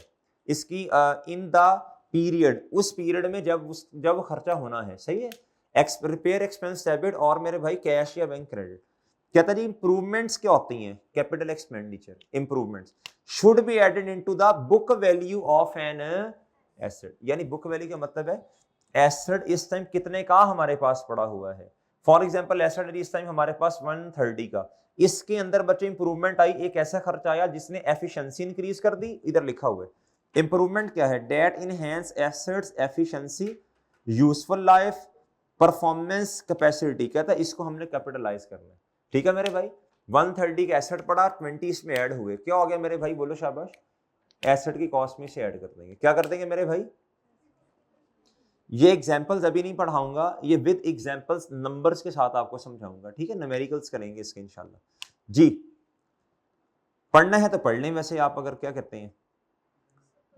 इसकी इन द पीरियड, उस पीरियड में जब खर्चा होना है, सही है। रिपेयर एक्सपेंस डेबिट और मेरे भाई कैश या बैंक क्रेडिट। कहता जी इंप्रूवमेंट्स क्या होती हैं, capital expenditure improvements should be added into the book value of an asset, यानी बुक वैल्यू का मतलब है एसेट इस टाइम कितने का हमारे पास पड़ा हुआ है। फॉर एग्जांपल एसेट इस टाइम हमारे पास 130 का, इसके अंदर बच्चे इंप्रूवमेंट आई, एक ऐसा खर्चा आया जिसने एफिशिएंसी इंक्रीज कर दी, इधर लिखा हुआ है इंप्रूवमेंट क्या है, that enhance assets efficiency useful life performance capacity. कहता है इसको हमने कैपिटलाइज करना है, ठीक है मेरे भाई। 130 का एसेट पड़ा, 20 इसमें ऐड हुए, क्या हो गया मेरे भाई, बोलो शाबाश, एसेट की कॉस्ट में से ऐड कर देंगे। क्या कर देंगे मेरे भाई, ये एग्जांपल्स अभी नहीं पढ़ाऊंगा, ये विद एग्जांपल्स नंबर्स के साथ आपको समझाऊंगा, ठीक है, न्यूमेरिकल्स करेंगे इसके इंशाल्लाह जी। पढ़ना है तो पढ़ लें, वैसे आप अगर क्या कहते हैं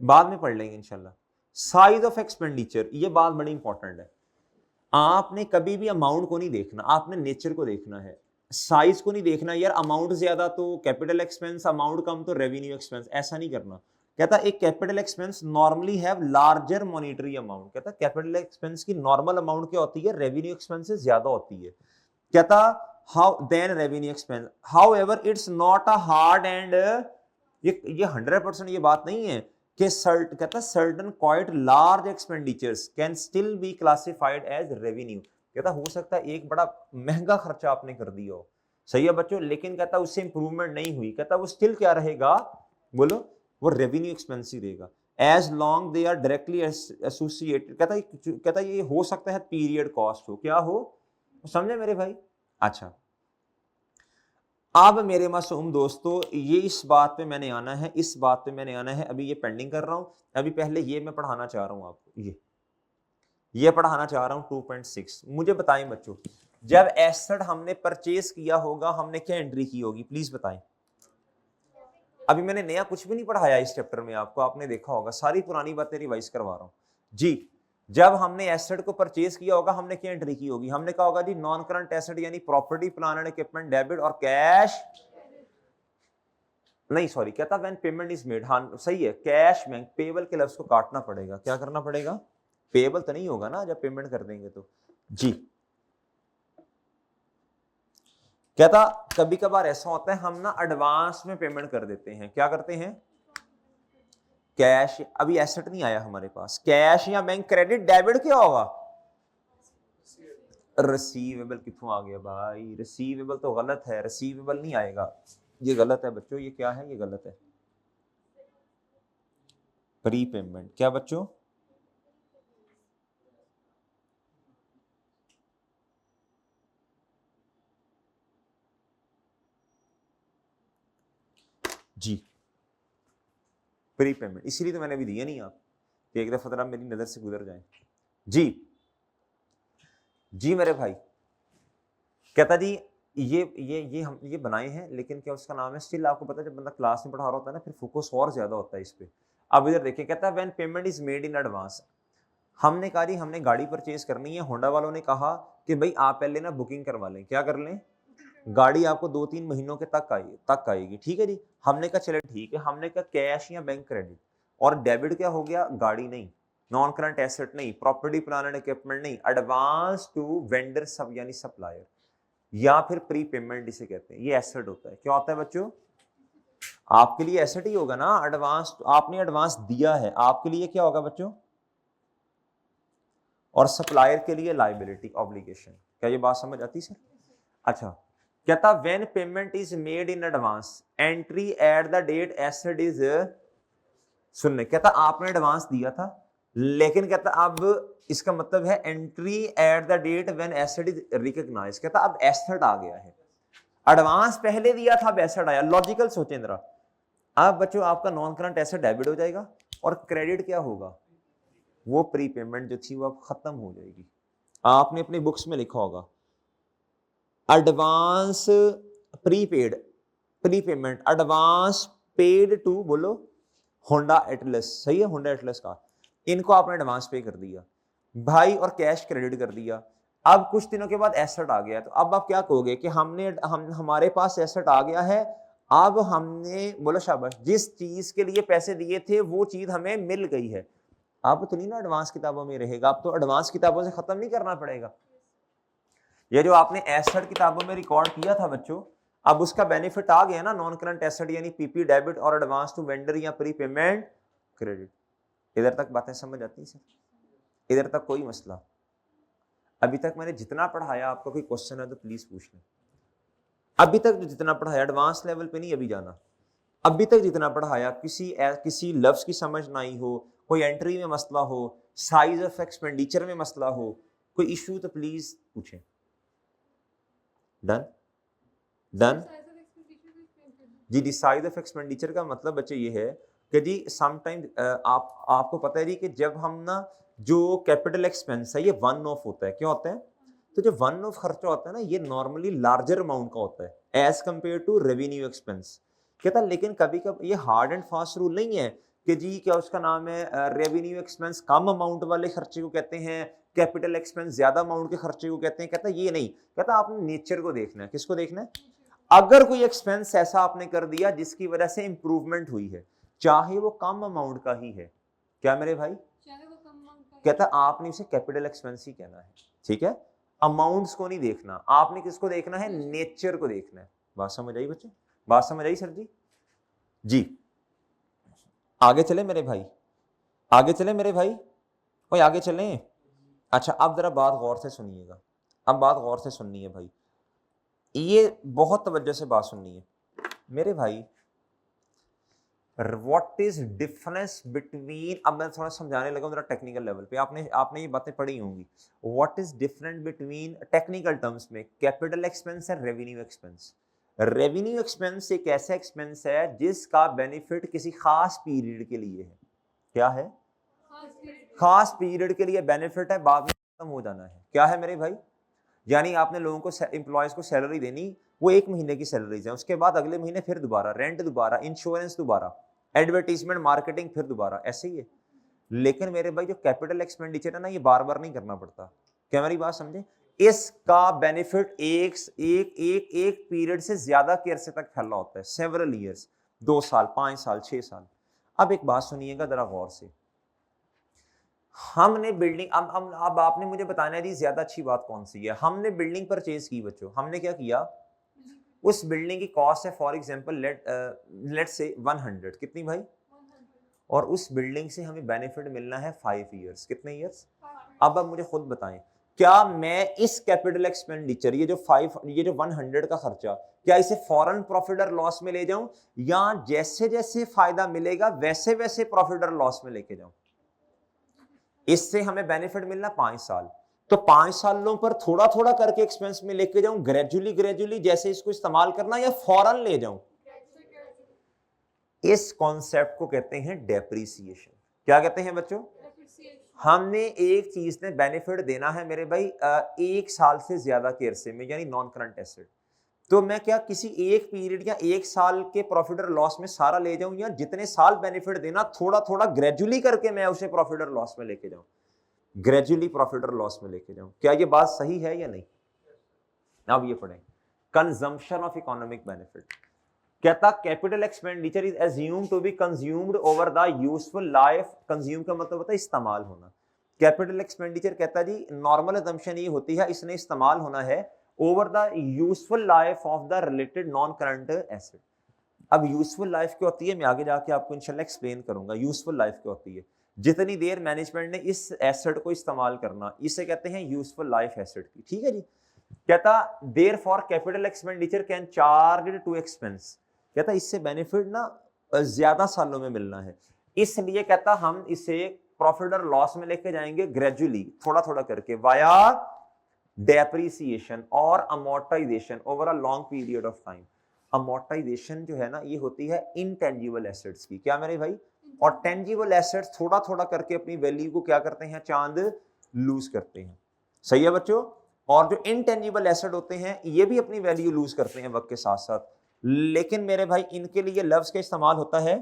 बाद में पढ़ लेंगे इंशाल्लाह। साइज ऑफ एक्सपेंडिचर, ये बात बड़ी इंपॉर्टेंट है। आपने कभी भी अमाउंट को नहीं देखना, आपने नेचर को देखना है, साइज को नहीं देखना यार, अमाउंट ज्यादा तो कैपिटल एक्सपेंस, अमाउंट कम तो रेवेन्यू एक्सपेंस, ऐसा नहीं करना। कहता एक capital expense normally have larger monetary amount. कहता कैपिटल एक्सपेंस की नॉर्मल अमाउंट क्या होती है, रेवेन्यू एक्सपेंसेस ज्यादा होती है। कहता how then revenue expense, however it's not a hard and, ये 100% ये बात नहीं है कि कहता certain quite large expenditures can still be classified as revenue. कहता हो सकता है एक बड़ा महंगा खर्चा आपने कर दिया हो, सही है बच्चों, लेकिन कहता उससे इंप्रूवमेंट नहीं हुई, कहता वो स्टिल क्या रहेगा, बोलो, वो रेवेन्यू एक्सपेंस ही रहेगा as long they are directly associated. कहता ये हो सकता है पीरियड कॉस्ट हो, क्या हो, समझे मेरे भाई। अच्छा अब मेरे मासूम दोस्तों ये इस बात पे मैंने आना है, इस बात पे मैंने आना है, अभी ये पेंडिंग कर रहा हूं, अभी पहले ये मैं पढ़ाना चाह रहा हूं आपको, ये पढ़ाना चाह रहा हूं 2.6। मुझे बताएं बच्चों, जब एसेट हमने परचेज किया होगा हमने क्या एंट्री की होगी, प्लीज बताएं। अभी मैंने नया कुछ भी नहीं पढ़ाया इस चैप्टर में आपको, आपने देखा होगा, सारी पुरानी बातें रिवाइज करवा रहा हूं जी। जब हमने एसेट को परचेज किया होगा हमने क्या एंट्री की होगी, हमने कहा होगा जी नॉन करंट एसेट यानी property plant and equipment debit और कैश, नहीं सॉरी, कहता व्हेन पेमेंट इज मेड, हाँ सही है, कैश बैंक, पेबल के लफ्ज को काटना पड़ेगा, क्या करना पड़ेगा, पेबल तो नहीं होगा ना जब पेमेंट कर देंगे तो जी। कहता कभी कभार ऐसा होता है हम ना एडवांस में पेमेंट कर देते हैं, क्या करते हैं, कैश, अभी एसेट नहीं आया हमारे पास, कैश या बैंक क्रेडिट डेबिट क्या होगा, रिसीवेबल किथों आ गया भाई, रिसीवेबल तो गलत है, रिसीवेबल नहीं आएगा, ये गलत है बच्चों, ये क्या है, ये गलत है, प्री पेमेंट, क्या बच्चों, जी प्री पेमेंट, इसीलिए तो मैंने अभी दिया नहीं आप, एक दफा तरह मेरी नजर से गुजर जाए जी। जी मेरे भाई, कहता जी ये हम ये बनाए हैं, लेकिन क्या उसका नाम है, स्टिल आपको पता है जब बंदा क्लास में पढ़ा रहा होता है ना फिर फोकस और ज्यादा होता है इस पे। अब इधर देखिए, कहता है when payment is made in advance, हमने कहा जी हमने गाड़ी परचेज करनी है, होंडा वालों ने कहा कि भाई आप पहले ना बुकिंग करवा लें, क्या कर लें, गाड़ी आपको 2-3 महीनों के तक आएगी, ठीक है जी। हमने कहा चले ठीक है, हमने कहा कैश या बैंक क्रेडिट, और डेबिट क्या हो गया, गाड़ी नहीं, नॉन करंट एसेट नहीं, प्रॉपर्टी प्लांट एंड इक्विपमेंट नहीं, एडवांस टू वेंडर सब यानी सप्लायर, या फिर प्री पेमेंट इसे कहते हैं, ये एसेट होता है। क्या होता है बच्चों, आपके लिए एसेट ही होगा ना, एडवांस, आपने एडवांस दिया है, आपके लिए क्या होगा बच्चों, और सप्लायर के लिए लायबिलिटी ऑब्लिगेशन। क्या ये बात समझ आती सर। अच्छा कहता when payment is made in advance entry at the date asset is, सुनने, कहता आपने एडवांस दिया था, लेकिन कहता अब इसका मतलब है entry at the date when asset is recognize, कहता अब एसेट आ गया है, एडवांस पहले दिया था अब एसेट आया, लॉजिकल सोचें जरा। अब बच्चों आपका नॉन करंट एसेट डेबिट हो जाएगा, और क्रेडिट क्या होगा, वो प्री पेमेंट जो थी वो अब खत्म हो जाएगी। आपने अपनी बुक्स में लिखा होगा advance prepaid, prepayment advance paid to, बोलो, होंडा एटलस, सही है, होंडा एटलस का, इनको आपने एडवांस पे कर दिया भाई, और कैश क्रेडिट कर दिया, अब कुछ दिनों के बाद एसेट आ गया, तो अब आप क्या कहोगे कि हमारे पास एसेट आ गया है, अब हमने बोलो शाबाश, जिस चीज के लिए पैसे दिए थे वो चीज हमें मिल गई है। अब तो नहीं ना एडवांस किताबों में रहेगा, अब तो एडवांस किताबों से खत्म नहीं करना पड़ेगा। ये जो आपने एसेट किताबों में रिकॉर्ड किया था बच्चों, अब उसका बेनिफिट आ गया ना, नॉन करंट एसेट यानी पीपी डेबिट और एडवांस टू वेंडर या प्री पेमेंट क्रेडिट। इधर तक बातें समझ आती है? इधर तक कोई मसला? अभी तक मैंने जितना पढ़ाया, आपका कोई क्वेश्चन है तो प्लीज पूछ लें। अभी तक जितना पढ़ाया, एडवांस लेवल पे नहीं अभी जाना, अभी तक जितना पढ़ाया, किसी लफ्ज की समझ ना आई हो, कोई एंट्री में मसला हो, साइज ऑफ एक्सपेंडिचर में मसला हो, कोई इशू तो प्लीज पूछें। डन डन जी। साइज ऑफ एक्सपेंडिचर का मतलब बच्चे ये है कि जी समटाइम आपको पता है जी कि जब हम ना जो कैपिटल एक्सपेंस है ये वन ऑफ होता है, क्या होता है? तो जो वन ऑफ खर्चा होता है ना, ये नॉर्मली लार्जर अमाउंट का होता है as compare to revenue expense. कहता लेकिन कभी कभी ये हार्ड एंड फास्ट रूल नहीं है कि जी क्या उसका नाम है रेवेन्यू एक्सपेंस कम अमाउंट वाले खर्चे को कहते हैं, कैपिटल एक्सपेंस ज्यादा अमाउंट के खर्चे को कहते हैं। कहता ये नहीं, कहता आपने नेचर को देखना है। किसको देखना है? अगर कोई एक्सपेंस ऐसा आपने कर दिया जिसकी वजह से इंप्रूवमेंट हुई है, चाहे वो कम अमाउंट का ही है, क्या मेरे भाई? कहता आपने उसे कैपिटल एक्सपेंस ही कहना है, ठीक है? अमाउंट्स को नहीं देखना, आपने किसको देखना है? नेचर को देखना है। बात समझ आई बच्चे? बात समझ आई सर जी? जी आगे चले मेरे भाई, आगे चले मेरे भाई, ओए आगे चलें। अच्छा अब जरा बात गौर से सुनिएगा, अब बात गौर से सुननी है भाई, ये बहुत तवज्जो से बात सुननी है मेरे भाई। व्हाट इज डिफरेंस बिटवीन, अब मैं थोड़ा समझाने लगा जरा टेक्निकल लेवल पे, आपने ये बातें पढ़ी होंगी। What is different between technical terms में capital expense and revenue expense? Revenue expense एक ऐसा एक्सपेंस है जिसका बेनिफिट किसी खास पीरियड के लिए है। क्या है? खास पीरियड के लिए बेनिफिट है, बाद में खत्म हो जाना है। क्या है मेरे भाई? यानी आपने लोगों को, एम्प्लॉयज को सैलरी देनी, वो 1 महीने की सैलरीज है, उसके बाद अगले महीने फिर दोबारा रेंट, दोबारा इंश्योरेंस, दोबारा एडवर्टीजमेंट, मार्केटिंग, फिर दोबारा, ऐसे ही है। लेकिन मेरे भाई जो कैपिटल एक्सपेंडिचर है ना, ये बार बार नहीं करना पड़ता। क्या मेरी बात समझे? इसका बेनिफिट एक एक एक एक पीरियड से ज्यादा के अरसे तक फैला होता है, सेवरल ईयर्स, 2 साल, 5 साल, 6 साल। अब एक बात सुनिएगा जरा गौर से, हमने बिल्डिंग, अब आपने मुझे बताना है जी ज्यादा अच्छी बात कौन सी है। हमने बिल्डिंग परचेज की बच्चों, हमने क्या किया? उस बिल्डिंग की कॉस्ट है फॉर एग्जांपल लेट से 100, कितनी भाई? और उस बिल्डिंग से हमें बेनिफिट मिलना है 5 इयर्स। कितने इयर्स? अब मुझे खुद बताएं, क्या मैं इस कैपिटल एक्सपेंडिचर, ये जो 100 का खर्चा, क्या इसे फॉरन प्रॉफिट और लॉस में ले जाऊं, या जैसे जैसे फायदा मिलेगा वैसे वैसे प्रॉफिट और लॉस में लेके जाऊं? इससे हमें बेनिफिट मिलना 5 साल, तो 5 सालों पर थोड़ा थोड़ा करके एक्सपेंस में लेके जाऊं, ग्रेजुअली ग्रेजुअली जैसे इसको इस्तेमाल करना, या फौरन ले जाऊं? इस कॉन्सेप्ट को कहते हैं डेप्रिसिएशन। क्या कहते हैं बच्चों? हमने एक चीज ने बेनिफिट देना है मेरे भाई 1 साल से ज्यादा के अरसे में, यानी नॉन करंट एसेट, तो मैं क्या किसी एक पीरियड या 1 साल के प्रॉफिट और लॉस में सारा ले जाऊं, या जितने साल बेनिफिट देना थोड़ा थोड़ा ग्रेजुअली करके मैं उसे प्रॉफिट और लॉस में लेके जाऊं? ग्रेजुअली प्रॉफिट और लॉस में लेके जाऊं। क्या ये बात सही है या नहीं? अब ये पढ़ें, कंजम्पशन ऑफ इकोनॉमिक बेनिफिट। कहता capital expenditure is assumed to be consumed over the useful life. Consume का मतलब होता है इस्तेमाल होना। कैपिटल एक्सपेंडिचर कहता जी नॉर्मल अजम्पशन ये होती है, इसने इस्तेमाल होना है over the useful life of the related non current asset. अब यूजफुल लाइफ क्या होती है, मैं आगे जाके आपको इंशाल्लाह एक्सप्लेन करूंगा। यूजफुल लाइफ क्या होती है? जितनी देर मैनेजमेंट ने इस एसेट को इस्तेमाल करना, इसे कहते हैं यूजफुल लाइफ एसेट की। ठीक है जी। कहता therefore capital expenditure can charge to expense. कहता इससे बेनिफिट ना ज्यादा सालों में मिलना है, इसलिए कहता हम इसे प्रॉफिट और लॉस में लेके जाएंगे ग्रेजुअली, थोड़ा थोड़ा करके, वाया डेप्रिसिएशन और amortisation over a long period of time. Amortisation जो है ना, ये होती है इनटेंजिबल एसेट्स की। क्या मेरे भाई? और टेंजिबल एसेट्स थोड़ा थोड़ा करके अपनी वैल्यू को क्या करते हैं? चांद लूज करते हैं। सही है बच्चों? और जो इनटेंजिबल एसेट होते हैं ये भी अपनी वैल्यू लूज करते हैं वक्त के साथ साथ, लेकिन मेरे भाई इनके लिए लफ्ज का इस्तेमाल होता है,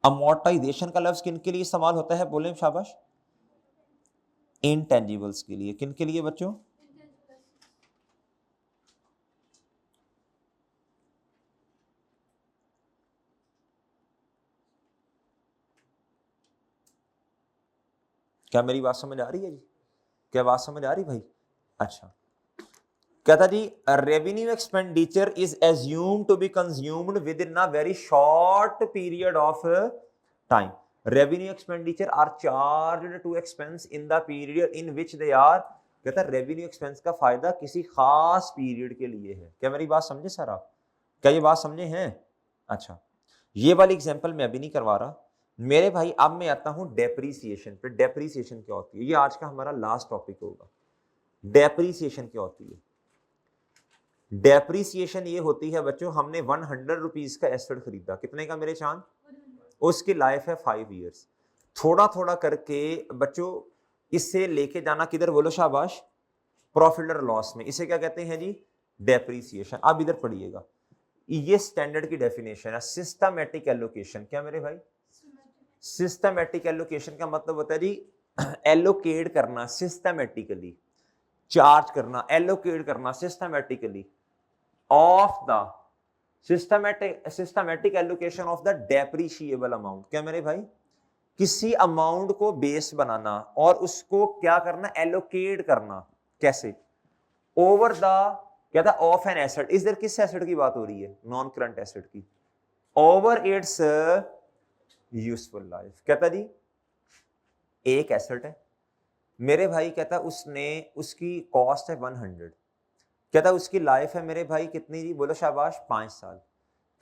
अमोर्टाइजेशन का लफ्ज किन के लिए इस्तेमाल होता है? बोले शाबाश। इनटेंजिबल्स के लिए। किन के लिए बच्चों? क्या मेरी बात समझ आ रही है जी? क्या बात समझ आ रही भाई? अच्छा, कहता जी revenue expenditure is assumed to be consumed with in a very short period of time. Revenue expenditure are charged to expense in the period in which they are. कहता है रेवेन्यू एक्सपेंस का फायदा किसी खास पीरियड के लिए है। क्या मेरी बात समझे सर आप? क्या ये बात समझे हैं? अच्छा, ये वाली एग्जांपल मैं अभी नहीं करवा रहा मेरे भाई। अब मैं आता हूं डेप्रीसिएशन पे। डेप्रीसिएशन क्या होती है, ये आज का हमारा लास्ट टॉपिक होगा। डेप्रीसिएशन क्या होती है? डेप्रीसिएशन ये होती है बच्चों, हमने 100 रुपीज का एसेट खरीदा। कितने का मेरे चांद? उसकी लाइफ है 5 इयर्स। थोड़ा थोड़ा करके बच्चों इससे लेके जाना किधर, बोलो शाबाश? प्रॉफिट और लॉस में। इसे क्या कहते हैं जी? डेप्रीसिएशन। अब इधर पढ़िएगा, ये स्टैंडर्ड की डेफिनेशन है, सिस्टमैटिक एलोकेशन। क्या मेरे भाई? सिस्टमैटिक एलोकेशन का मतलब होता है जी एलोकेट करना सिस्टमैटिकली, चार्ज करना, एलोकेट करना systematically of the systematic allocation of the depreciable amount. क्या मेरे भाई? किसी अमाउंट को बेस बनाना और उसको क्या करना, एलोकेट करना। कैसे? ओवर द, क्या था, ऑफ एन एसेट। इधर किस एसेट की बात हो रही है? नॉन करंट एसेट की। Over it's useful life. कहता जी एक एसेट है मेरे भाई, कहता उसने, उसकी कॉस्ट है 100। कहता उसकी लाइफ है मेरे भाई कितनी जी, बोलो शाबाश? 5 साल।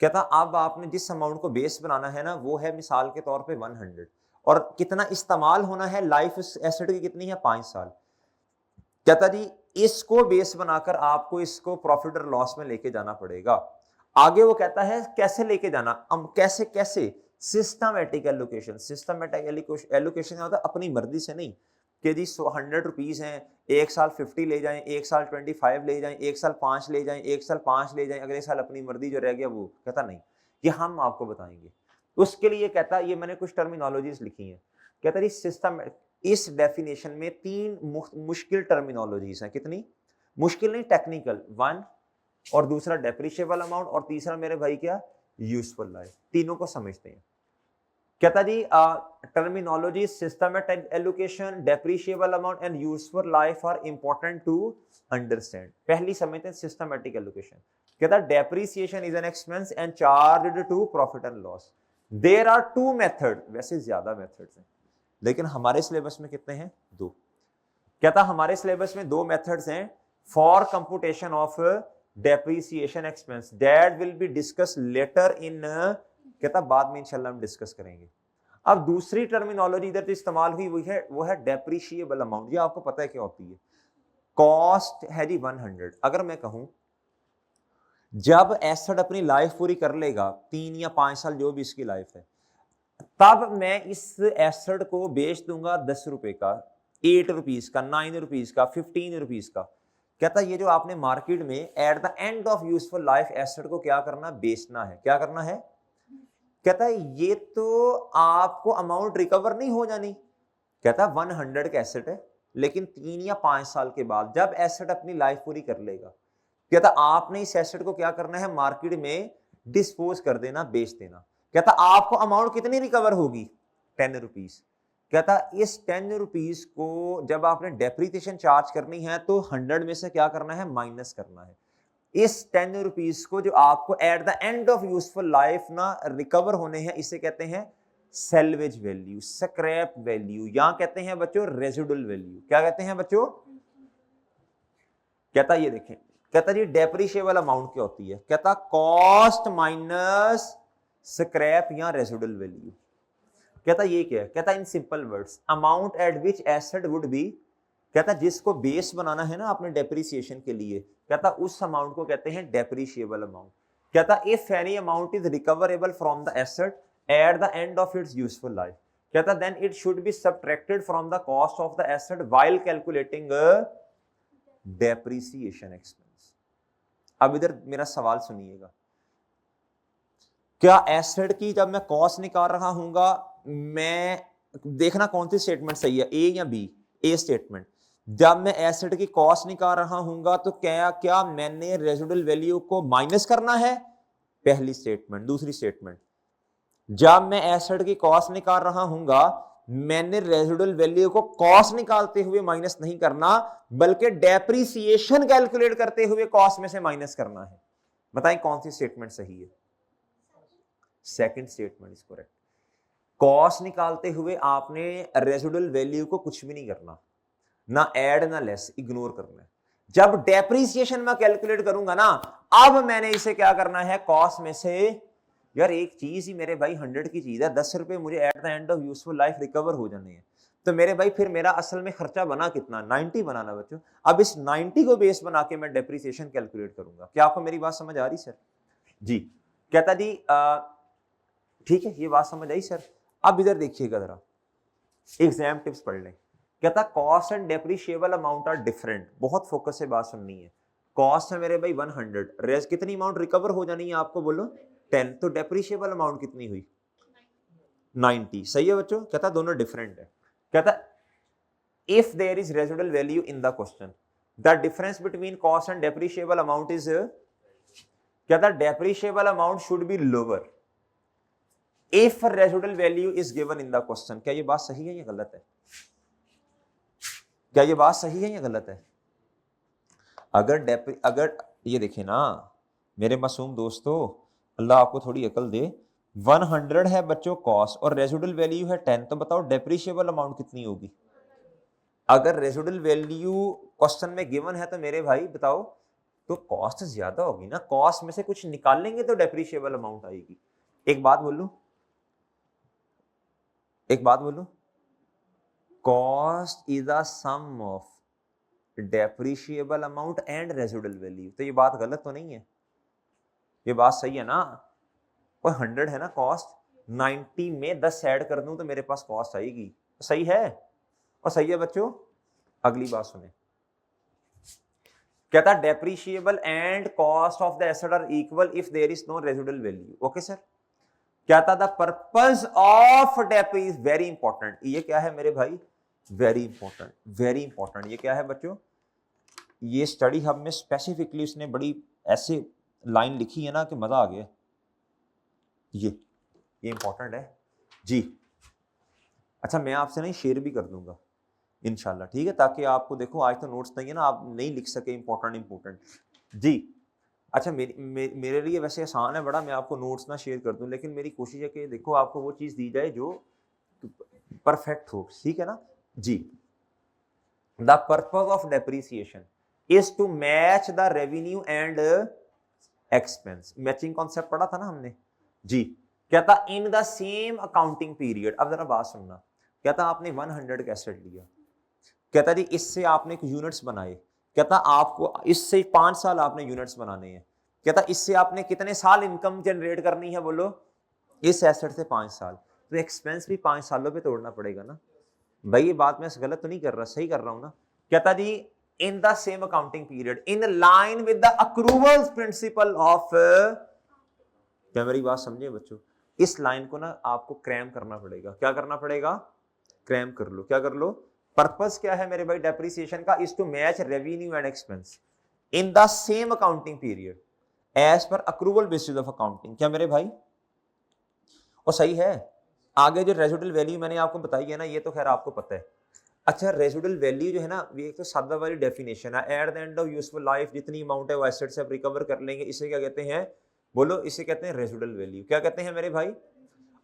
कहता अब आपने जिस अमाउंट को बेस बनाना है ना, वो है मिसाल के तौर पे 100, और कितना इस्तेमाल होना है, लाइफ इस एसेट की कितनी है? 5 साल। कहता जी इसको बेस बनाकर आपको इसको प्रॉफिट और लॉस में लेके जाना पड़ेगा। आगे वो कहता है कैसे लेके जाना, कैसे कैसे? Systematic allocation. सिस्टमैटिक एलोकेशन होता है अपनी मर्जी से नहीं कि जी 100 रुपीज हैं, एक साल 50 ले जाएं, एक साल 25 ले जाएं, एक साल 5 ले जाएं, एक साल 5 ले जाएं, अगले साल अपनी मर्जी जो रह गया वो। कहता नहीं, ये हम आपको बताएंगे। उसके लिए कहता ये मैंने कुछ टर्मिनोलॉजीज लिखी हैं। कहता जी सिस्टम, इस डेफिनेशन में 3 मुश्किल टर्मिनोलॉजीज हैं। कितनी मुश्किल? नहीं, टेक्निकल 1, और दूसरा डेप्रिशिएबल अमाउंट, और तीसरा मेरे भाई क्या? Useful life. तीनों को समझते हैं। कहता जी terminology systematic allocation, depreciable amount and useful life are important to understand. पहली समझते हैं सिस्टमैटिक एलोकेशन। कहता depreciation is an expense and charged to profit and loss. There are 2 method. वैसे ज्यादा मेथड्स हैं लेकिन हमारे सिलेबस में कितने हैं? 2। कहता हमारे सिलेबस में 2 मेथड्स हैं for computation of depreciation expense, that will be discuss later in. कहता बाद में इंशाल्लाह हम डिस्कस करेंगे। अब दूसरी टर्मिनोलॉजी इधर जो इस्तेमाल हुई वो है डेप्रिशिएबल अमाउंट। ये आपको पता है क्या होती है? कॉस्ट है जी 100। अगर मैं कहूं जब एसेट अपनी लाइफ पूरी कर लेगा, 3 या 5 साल जो भी इसकी लाइफ है, तब मैं इस एसेट को बेच दूंगा 10 रुपए का, 8 रुपीज का, 9 रुपीज का, 15 रुपीज का। कहता ये जो आपने मार्केट में eight the end of useful life asset को क्या करना, बेचना है। क्या करना है? कहता है ये तो आपको अमाउंट रिकवर नहीं हो जानी। कहता 100 का एसेट है, लेकिन 3 या 5 साल के बाद जब एसेट अपनी लाइफ पूरी कर लेगा, कहता आपने इस एसेट को क्या करना है, मार्केट में डिस्पोज कर देना, बेच देना। कहता आपको अमाउंट कितनी रिकवर होगी? 10 रुपीज। कहता इस 10 रुपीज को जब आपने डेप्रिसिएशन चार्ज करनी है तो 100 में से क्या करना है, माइनस करना है। इस 10 रुपीज को जो आपको eight the end of useful life ना रिकवर होने हैं, इसे कहते हैं सेल्वेज वैल्यू, स्क्रैप वैल्यू, या कहते हैं बच्चों रेजिडुअल वैल्यू। क्या कहते हैं बच्चों? कहता ये देखें, कहता जी डेप्रिशिएबल अमाउंट क्या होती है? कहता कॉस्ट माइनस स्क्रैप या रेजिडुअल वैल्यू। कहता ये क्या है? कहता in simple words amount at which asset would be. कहता जिसको बेस बनाना है ना आपने डेप्रिसिएशन के लिए, कहता उस अमाउंट को कहते हैं डेप्रिशिएबल अमाउंट। कहता if any amount is recoverable from the asset at the end of its useful life, कहता then it should be subtracted from the cost of the asset while calculating depreciation expense. अब इधर मेरा सवाल सुनिएगा, क्या asset की जब मैं कॉस्ट निकाल रहा हूंगा, मैं देखना कौन सी स्टेटमेंट सही है, ए या बी? ए स्टेटमेंट, जब मैं एसेट की कॉस्ट निकाल रहा हूंगा तो क्या क्या मैंने रेजिडुअल वैल्यू को माइनस करना है, पहली स्टेटमेंट। दूसरी स्टेटमेंट, जब मैं एसेट की कॉस्ट निकाल रहा हूंगा मैंने रेजिडुअल वैल्यू को कॉस्ट निकालते हुए माइनस नहीं करना, बल्कि डेप्रिसिएशन कैलकुलेट करते हुए कॉस्ट में से माइनस करना है। बताएं कौन सी स्टेटमेंट सही है? Second statement is correct. Cost निकालते हुए आपने रेजिडुअल वैल्यू को कुछ भी नहीं करना, ना ऐड ना लेस, इग्नोर करना है। जब डेप्रिसिएशन में कैलकुलेट करूंगा ना, अब मैंने इसे क्या करना है, कॉस्ट में से, यार एक चीज ही मेरे भाई 100 की चीज है, 10 रुपए मुझे eight the end of useful life recover हो जाने हैं, तो मेरे भाई फिर मेरा असल में खर्चा बना कितना, 90 बनाना बच्चों। अब इस 90 को बेस बना के मैं डेप्रिसिएशन कैलकुलेट करूंगा। क्या आपको मेरी बात समझ आ रही सर? जी कहता जी ठीक है, ये बात समझ आई सर। अब इधर देखिएगा जरा, एग्जाम टिप्स पढ़ लें। कहता cost and depreciable amount are different. बहुत फोकस से बात सुननी है। कॉस्ट है मेरे भाई 100, रेज कितनी अमाउंट रिकवर हो जानी है आपको, बोलो 10, तो डेप्रिशिएबल अमाउंट कितनी हुई, 90। सही है बच्चों? कहता दोनों डिफरेंट है। कहता if there is residual value in the question, the difference between cost and depreciable amount is, कहता depreciable amount should be lower if residual value is given in the question. क्या ये बात सही है या गलत है? क्या ये बात सही है या गलत है? अगर ये देखें ना मेरे मासूम दोस्तों, अल्लाह आपको थोड़ी अकल दे, 100 है बच्चों कॉस्ट और रेजिडुअल वैल्यू है 10, तो बताओ डेप्रिशिएबल अमाउंट कितनी होगी? अगर रेजिडुअल वैल्यू क्वेश्चन में गिवन है तो मेरे भाई बताओ, तो कॉस्ट ज्यादा होगी ना, कॉस्ट में से कुछ निकालेंगे तो डेप्रिशिएबल अमाउंट आएगी। एक बात बोलूं, cost is the sum of depreciable amount and residual value. तो ये बात गलत तो नहीं है, ये बात सही है ना? और 100 है ना कॉस्ट, 90 में 10 ऐड कर दूं तो मेरे पास कॉस्ट आएगी। सही है? और सही है बच्चों। अगली बात सुने, कहता depreciable and cost of the asset are equal if there is no residual value. Okay sir. कहता the purpose of depri is very important. ये क्या है मेरे भाई? Very important, very important. ये क्या है बच्चों? ये स्टडी हब में स्पेसिफिकली उसने बड़ी ऐसे लाइन लिखी है ना कि मजा आ गया। ये इंपॉर्टेंट है जी। अच्छा मैं आपसे नहीं शेयर भी कर दूंगा इंशाल्लाह, ठीक है, ताकि आपको देखो आज तो नोट्स नहीं है ना, आप नहीं लिख सके इंपॉर्टेंट जी। अच्छा मेरे लिए वैसे आसान है बड़ा, मैं आपको नोट्स ना शेयर कर दूं, लेकिन मेरी कोशिश है कि देखो आपको वो चीज़ दी जाए जो परफेक्ट हो, ठीक है ना जी। The purpose of depreciation is to match the revenue and expense. Matching concept पढ़ा था ना हमने जी। कहता in the same accounting period. अब जरा बात सुनना, कहता आपने 100 का एसेट लिया, कहता जी इससे आपने यूनिट्स बनाए, कहता आपको इससे 5 साल आपने यूनिट्स बनाने हैं, कहता इससे आपने कितने साल इनकम जनरेट करनी है, बोलो इस एसेट से 5 साल, तो एक्सपेंस भी 5 सालों पे तोड़ना पड़ेगा ना भाई। ये बात मैं गलत तो नहीं कर रहा, सही कर रहा हूं ना? कहता जी in the same accounting period in line with the accruals principle of, क्या मेरी बात समझे बच्चों? इस लाइन को ना आपको क्रैम करना पड़ेगा। क्या करना पड़ेगा? क्रैम कर लो। क्या कर लो? पर्पस क्या है मेरे भाई डेप्रिसिएशन का? Is to match revenue and expense in the same accounting period as per accrual basis of accounting. क्या मेरे भाई? और सही है। आगे जो रेजिडुअल वैल्यू मैंने आपको बताई है ना, ये तो खैर आपको पता है। अच्छा रेजिडुअल वैल्यू जो है ना, ये तो सादा वाली डेफिनेशन है, eight the end of useful life जितनी अमाउंट है वो एसेट से आप रिकवर कर लेंगे, इसे क्या कहते हैं, बोलो? इसे कहते हैं रेजिडुअल वैल्यू। क्या कहते हैं मेरे भाई?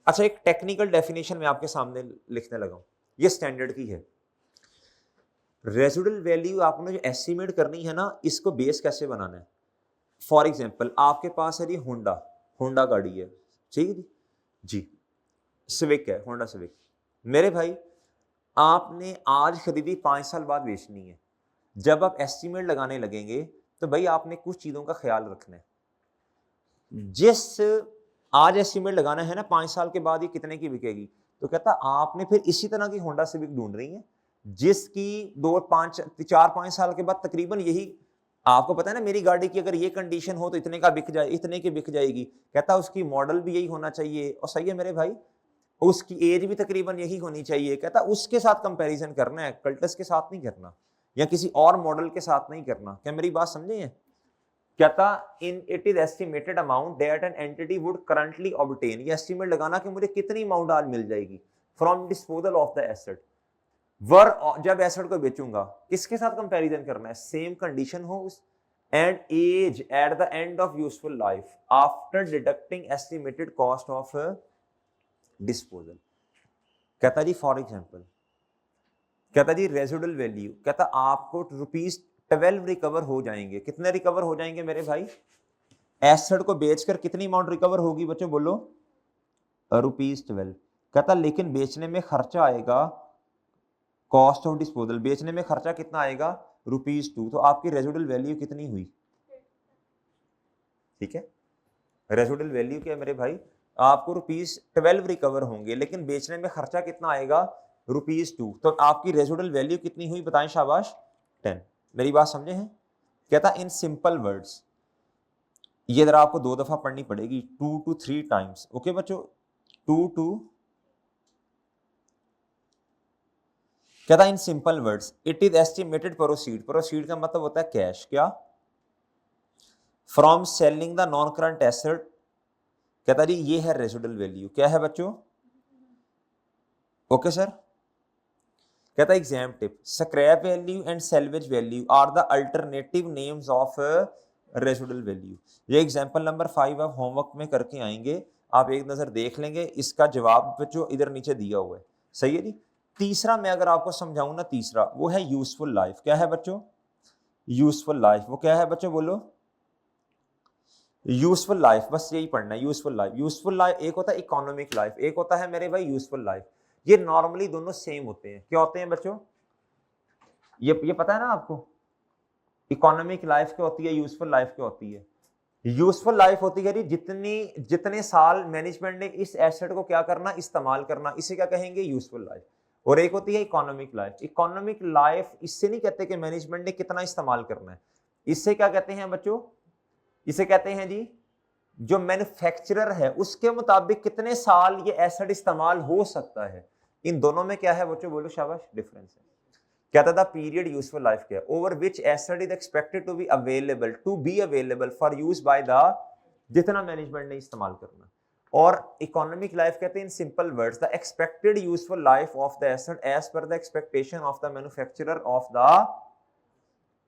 अच्छा एक टेक्निकल डेफिनेशन मैं आपके सामने लिखने लगा हूं, ये स्टैंडर्ड की है। रेजिडुअल वैल्यू आपने जो एस्टिमेट करनी है ना, इसको बेस कैसे बनाना है? फॉर एग्जांपल आपके पास है जी होंडा गाड़ी है, ठीक है जी, सिविक है, होंडा सिविक। मेरे भाई आपने आज खरीदी, 5 साल बाद बेचनी है। जब आप एस्टिमेट लगाने लगेंगे तो भाई आपने कुछ चीजों का ख्याल रखना है। जिस आज एस्टिमेट लगाना है ना, 5 साल के बाद ये कितने की बिकेगी, तो कहता आपने फिर इसी तरह की होंडा सिविक ढूंढ रही है जिसकी 4-5 साल के बाद तकरीबन यही, आपको पता है ना मेरी गाड़ी की अगर ये कंडीशन हो तो इतने की बिक जाएगी। कहता उसकी मॉडल भी यही होना चाहिए। और सही है मेरे भाई, उसकी एज भी तकरीबन यही होनी चाहिए। कहता उसके साथ कंपैरिजन करना है, कल्टस के साथ नहीं करना या किसी और मॉडल के साथ नहीं करना। क्या मेरी बात समझे हैं? कहता in it is estimated amount that an entity would currently obtain, ये एस्टिमेट लगाना कि मुझे कितनी अमाउंट आज मिल जाएगी from disposal of the asset were, जब एसेट को बेचूंगा। किसके साथ कंपैरिजन करना है? सेम कंडीशन हो उस and as at the end of useful life after deducting estimated cost of disposal. कहता जी फॉर एग्जांपल, कहता जी रेजिडुअल वैल्यू, कहता आपको ₹12 रिकवर हो जाएंगे। कितने रिकवर हो जाएंगे मेरे भाई? एसेट को बेचकर कितनी अमाउंट रिकवर होगी बच्चों बोलो? ₹12। कहता लेकिन बेचने में खर्चा आएगा, कॉस्ट ऑफ डिस्पोजल, बेचने में खर्चा कितना आएगा? ₹2। तो आपकी रेजिडुअल वैल्यू कितनी हुई? ठीक है, रेजिडुअल वैल्यू क्या है मेरे भाई? आपको ₹12 रिकवर होंगे, लेकिन बेचने में खर्चा कितना आएगा? ₹2। तो आपकी रेजिडुअल वैल्यू कितनी हुई बताएं शाबाश? 10। मेरी बात समझे हैं? कहता इन सिंपल वर्ड्स, ये जरा आपको 2 दफा पढ़नी पड़ेगी, 2 to 3 टाइम्स। ओके बच्चों, 2 to, कहता in simple words it is estimated proceed, proceed का मतलब होता है कैश, क्या? From selling the non current asset. कहता जी ये है रेजिडुअल वैल्यू, क्या है बच्चों? Okay sir. कहता exam tip, scrap value and salvage value are the alternative names of residual value. ये एग्जांपल नंबर 5 आप होमवर्क में करके आएंगे, आप एक नजर देख लेंगे, इसका जवाब बच्चों इधर नीचे दिया हुआ है। सही है जी। तीसरा मैं अगर आपको समझाऊं ना, तीसरा वो है यूजफुल लाइफ। क्या है बच्चों? Useful life. वो क्या है बच्चों बोलो? यूजफुल लाइफ, बस यही पढ़ना है, यूजफुल लाइफ। यूजफुल लाइफ एक होता है इकोनॉमिक लाइफ, एक होता है मेरे भाई यूजफुल लाइफ। ये नॉर्मली दोनों सेम होते हैं। क्या होते हैं बच्चों? ये पता है ना आपको? इकोनॉमिक लाइफ क्या होती है, यूजफुल लाइफ क्या होती है? यूजफुल लाइफ होती है जितने साल मैनेजमेंट ने इस एसेट को क्या करना, इस्तेमाल करना, इसे क्या कहेंगे? Useful life. और एक होती है इकोनॉमिक लाइफ। इकोनॉमिक लाइफ इससे नहीं कहते कि मैनेजमेंट ने कितना इस्तेमाल करना है, इससे क्या कहते हैं बच्चों? इसे कहते हैं जी जो मैन्युफैक्चरर है उसके मुताबिक कितने साल ये एसेट इस्तेमाल हो सकता है। इन दोनों में क्या है बच्चों बोलो शाबाश? डिफरेंस है। कहता था पीरियड यूजफुल लाइफ क्या? Over which asset is expected to be available for use by the, जितना मैनेजमेंट ने इस्तेमाल करना। और इकोनॉमिक लाइफ कहते हैं in simple words the expected useful life of the asset as per the expectation of the manufacturer of the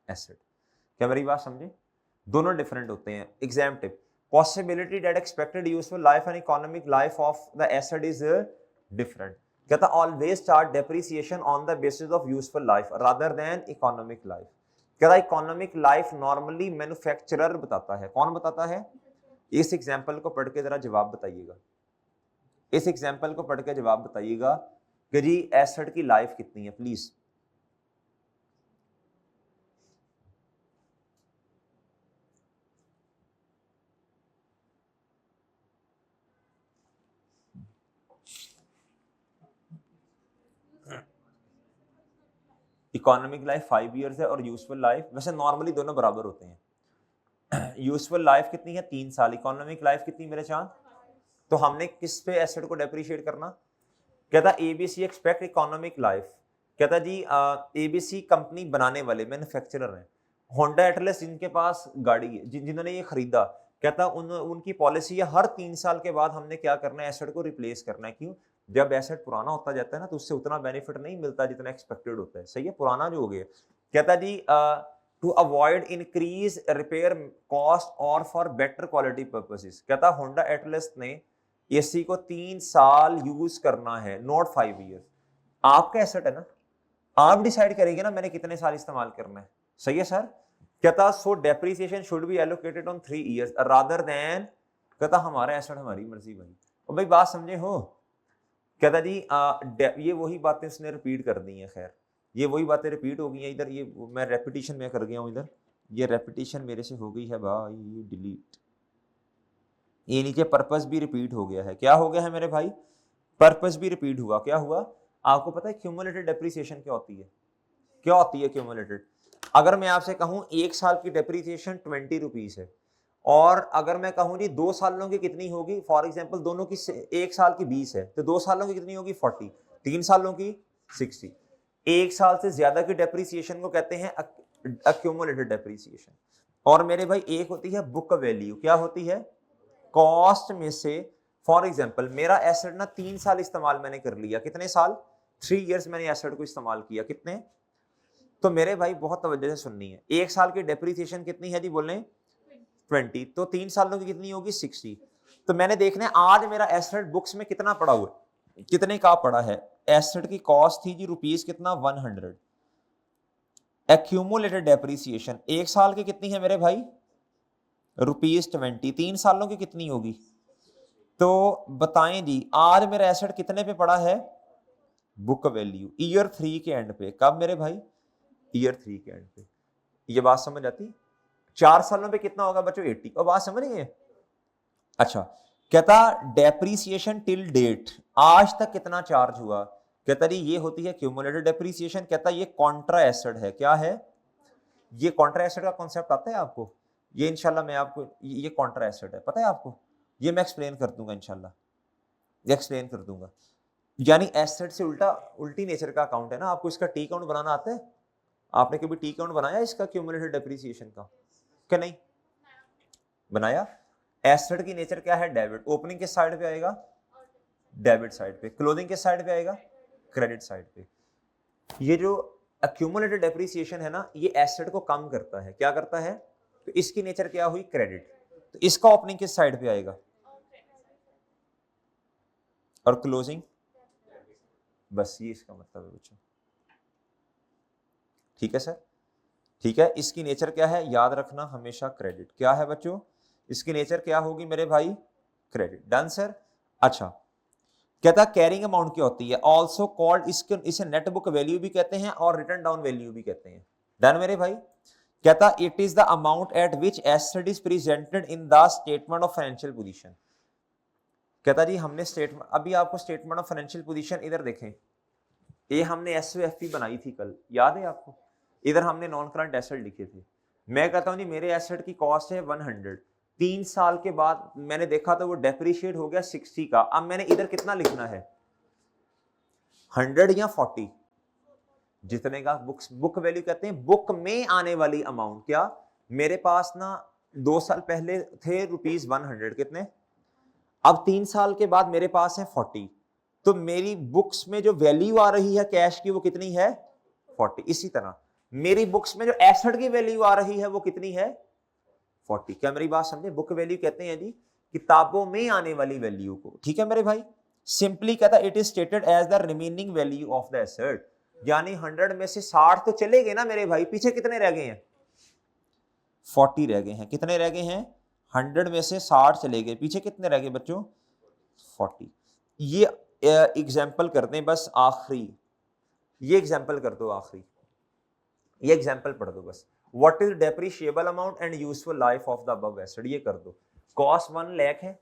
asset. क्या मेरी बात समझे? दोनों डिफरेंट होते हैं। Exam tip, possibility that expected useful life and economic life of the asset is different। कहता always chart depreciation on the basis of useful life rather than economic life। कहता economic life normally manufacturer बताता है। कौन बताता है? इस example को पढ़ के जरा जवाब बताइएगा, इस एग्जाम्पल को पढ़ के जवाब बताइएगा कि जी एसेट की लाइफ कितनी है प्लीज। इकोनॉमिक लाइफ 5 इयर्स है और यूजफुल लाइफ, वैसे नॉर्मली दोनों बराबर होते हैं। यूजफुल लाइफ कितनी है? 3 साल। इकोनॉमिक लाइफ कितनी मेरे चांद? तो हमने किस पे एसेट को डेप्रिशिएट करना? कहता एबीसी एक्सपेक्ट इकोनॉमिक लाइफ। कहता जी एबीसी कंपनी बनाने वाले मैन्युफैक्चरर हैं, होंडा एटलस जिनके पास गाड़ी है, जिन्होंने ये खरीदा, कहता उनकी पॉलिसी है हर 3 साल के बाद हमने क्या करना है? एसेट को रिप्लेस करना है। क्यों? जब एसेट पुराना होता जाता है ना तो उससे उतना बेनिफिट नहीं मिलता जितना एक्सपेक्टेड होता है। सही है, पुराना जो हो गया। कहता जी to avoid increase repair cost और फॉर बेटर क्वालिटी पर्पसेस। कहता होंडा एटलस ने एसी को 3 साल यूज करना है, नॉट 5 ईयर। आपका एसेट है ना, आप डिसाइड करेंगे ना मैंने कितने साल इस्तेमाल करना है। सही है सर। कहता सो depreciation should be allocated on 3 years rather than, कहता हमारा एसेट हमारी मर्जी भाई। और भाई बात समझे हो? कहता जी ये वही बातें उसने रिपीट कर दी हैं। खैर ये वही बातें रिपीट हो गई हैं इधर, ये मैं रेपिटेशन में कर गया हूँ इधर, ये रेपिटेशन मेरे से हो गई है भाई, ये डिलीट। ये नीचे पर्पस भी रिपीट हो गया है। क्या हो गया है मेरे भाई? पर्पस भी रिपीट हुआ। क्या हुआ? आपको पता है क्यूमुलेटेड डेप्रिसिएशन क्या होती है? क्या होती है क्यूमुलेटेड? अगर मैं आपसे कहूं 1 साल की डेप्रिसिएशन 20 रुपीज है और अगर मैं कहूं जी 2 सालों की कितनी होगी, फॉर एग्जांपल दोनों की 1 साल की 20 है, तो 2 सालों की कितनी होगी 40, 3 सालों की 60। 1 साल से ज्यादा की डेप्रिसिएशन को कहते हैं अक्यूमुलेटेड डेप्रिसिएशन। और मेरे भाई एक होती है बुक वैल्यू, क्या होती है, कॉस्ट में से, फॉर एग्जांपल मेरा एसेट ना 3 साल इस्तेमाल मैंने कर लिया, कितने साल, 3 इयर्स मैंने एसेट को इस्तेमाल किया, कितने, तो मेरे भाई बहुत तवज्जो से सुननी है, 1 साल की डेप्रिसिएशन कितनी है जी, बोले 20, तो 3 सालों की कितनी होगी 60। तो मैंने देखना है आज मेरा एसेट बुक्स में कितना पड़ा हुआ है, कितने का पड़ा है, एसेट की कॉस्ट थी जी रुपीस कितना 100, एक्यूमुलेटेड डेप्रिसिएशन 1 साल की कितनी है मेरे भाई ₹20, 3 सालों की कितनी होगी, तो बताएं जी आज मेरा एसेट कितने पे पड़ा है, बुक वैल्यू ईयर 3 के एंड पे, कब मेरे भाई, ईयर 3 के एंड पे। ये बात समझ आती, 4 सालों पे कितना होगा बच्चों 80, और बात समझ गए। अच्छा, कहता डेप्रीसिएशन टिल डेट, आज तक कितना चार्ज हुआ, कहता जी ये होती है क्यूमुलेटेड डेप्रीसिएशन। कहता ये कॉन्ट्रा एसेट है, क्या है, ये कॉन्ट्रा एसेट का कॉन्सेप्ट आता है आपको, ये इंशाल्लाह मैं आपको, ये कॉन्ट्रा एसेट है पता है आपको, ये मैं एक्सप्लेन कर दूंगा इंशाल्लाह, ये एक्सप्लेन कर दूंगा। यानी एसेट से उल्टा, उल्टी नेचर का अकाउंट है ना, आपको इसका टी अकाउंट बनाना आता है, आपने कभी टी अकाउंट बनाया इसका क्यूमुलेटेड डेप्रीसिएशन का, क्या नहीं बनाया। एसेट की नेचर क्या है, डेबिट, ओपनिंग किस साइड पे आएगा, डेबिट साइड पे, क्लोजिंग किस साइड पे आएगा, क्रेडिट साइड पे। ये जो एक्यूमुलेटेड डेप्रिसिएशन है ना, ये एसेट को कम करता है, क्या करता है, तो इसकी नेचर क्या हुई, क्रेडिट, तो इसका ओपनिंग किस साइड पे आएगा, और क्लोजिंग, बस ये इसका मतलब है बच्चों, ठीक है सर, ठीक है। इसकी नेचर क्या है, याद रखना हमेशा क्रेडिट, क्या है बच्चों, इसकी नेचर क्या होगी मेरे भाई, क्रेडिट, डन सर। अच्छा, कहता कैरिंग अमाउंट क्या होती है, ऑल्सो कॉल्ड, इसे नेट बुक वैल्यू भी कहते हैं और रिटर्न डाउन वैल्यू भी कहते हैं, डन मेरे भाई। कहता it is the amount at which asset is presented in the statement of financial position. कहता जी हमने स्टेटमेंट, अभी आपको स्टेटमेंट ऑफ फाइनेंशियल पोजीशन इधर देखें, ये हमने एसओएफपी बनाई थी कल, याद है आपको, इधर हमने नॉन करंट एसेट लिखे थे। मैं कहता हूं जी मेरे एसेट की कॉस्ट है 100, 3 साल के बाद मैंने देखा तो वो डेप्रिशिएट हो गया 60 का, अब मैंने इधर कितना लिखना है, 100 या 40, जितने का बुक वैल्यू कहते हैं, बुक में आने वाली अमाउंट, क्या मेरे पास ना 2 साल पहले थे ₹100, कितने, अब 3 साल के बाद मेरे पास है 40, तो मेरी बुक्स में जो वैल्यू आ रही है कैश की वो कितनी है 40। इसी तरह मेरी बुक्स में जो एसेट की वैल्यू आ रही है वो कितनी है 40। क्या मेरी बात समझे, बुक वैल्यू कहते हैं जी किताबों में आने वाली वैल्यू को, ठीक है मेरे भाई। सिंपली कहता it is stated as the remaining value of the asset, यानी 100 में से 60 तो चले गए ना मेरे भाई, पीछे कितने रह गए हैं 40 रह गए हैं, कितने रह गए हैं 100 में से 60 चले गए, पीछे कितने रह गए बच्चों 40। ये एग्जाम्पल करते हैं बस आखिरी, ये एग्जाम्पल कर दो आखिरी, ये एग्जाम्पल पढ़ दो बस, what is depreciable amount and useful life of the above asset, ये कर दो। कॉस्ट 1 लाख है,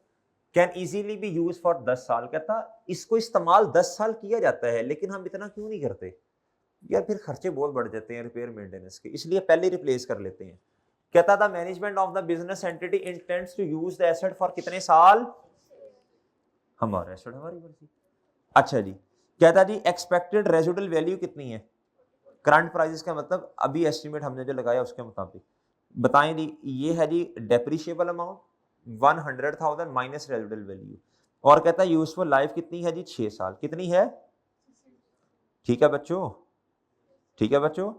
can easily B use for 10 साल, कहता इसको इस्तेमाल 10 साल किया जाता है, लेकिन हम इतना क्यों नहीं करते यार, फिर खर्चे बहुत बढ़ जाते हैं रिपेयर मेंटेनेंस के, इसलिए पहले रिप्लेस कर लेते हैं। कहता था management of the business entity intends to use the asset for कितने साल, हमारा एसेट हमारी मर्जी। अच्छा जी, कहता जी एक्सपेक्टेड रेजिडुअल वैल्यू कितनी है, करंट प्राइसेस का मतलब अभी एस्टिमेट हमने जो लगाया उसके मुताबिक बताएं जी, ये है जी depreciable amount 100,000 minus residual value, और कहता है यूजफुल लाइफ कितनी है जी 6 साल, कितनी है, ठीक है बच्चों, ठीक है बच्चों,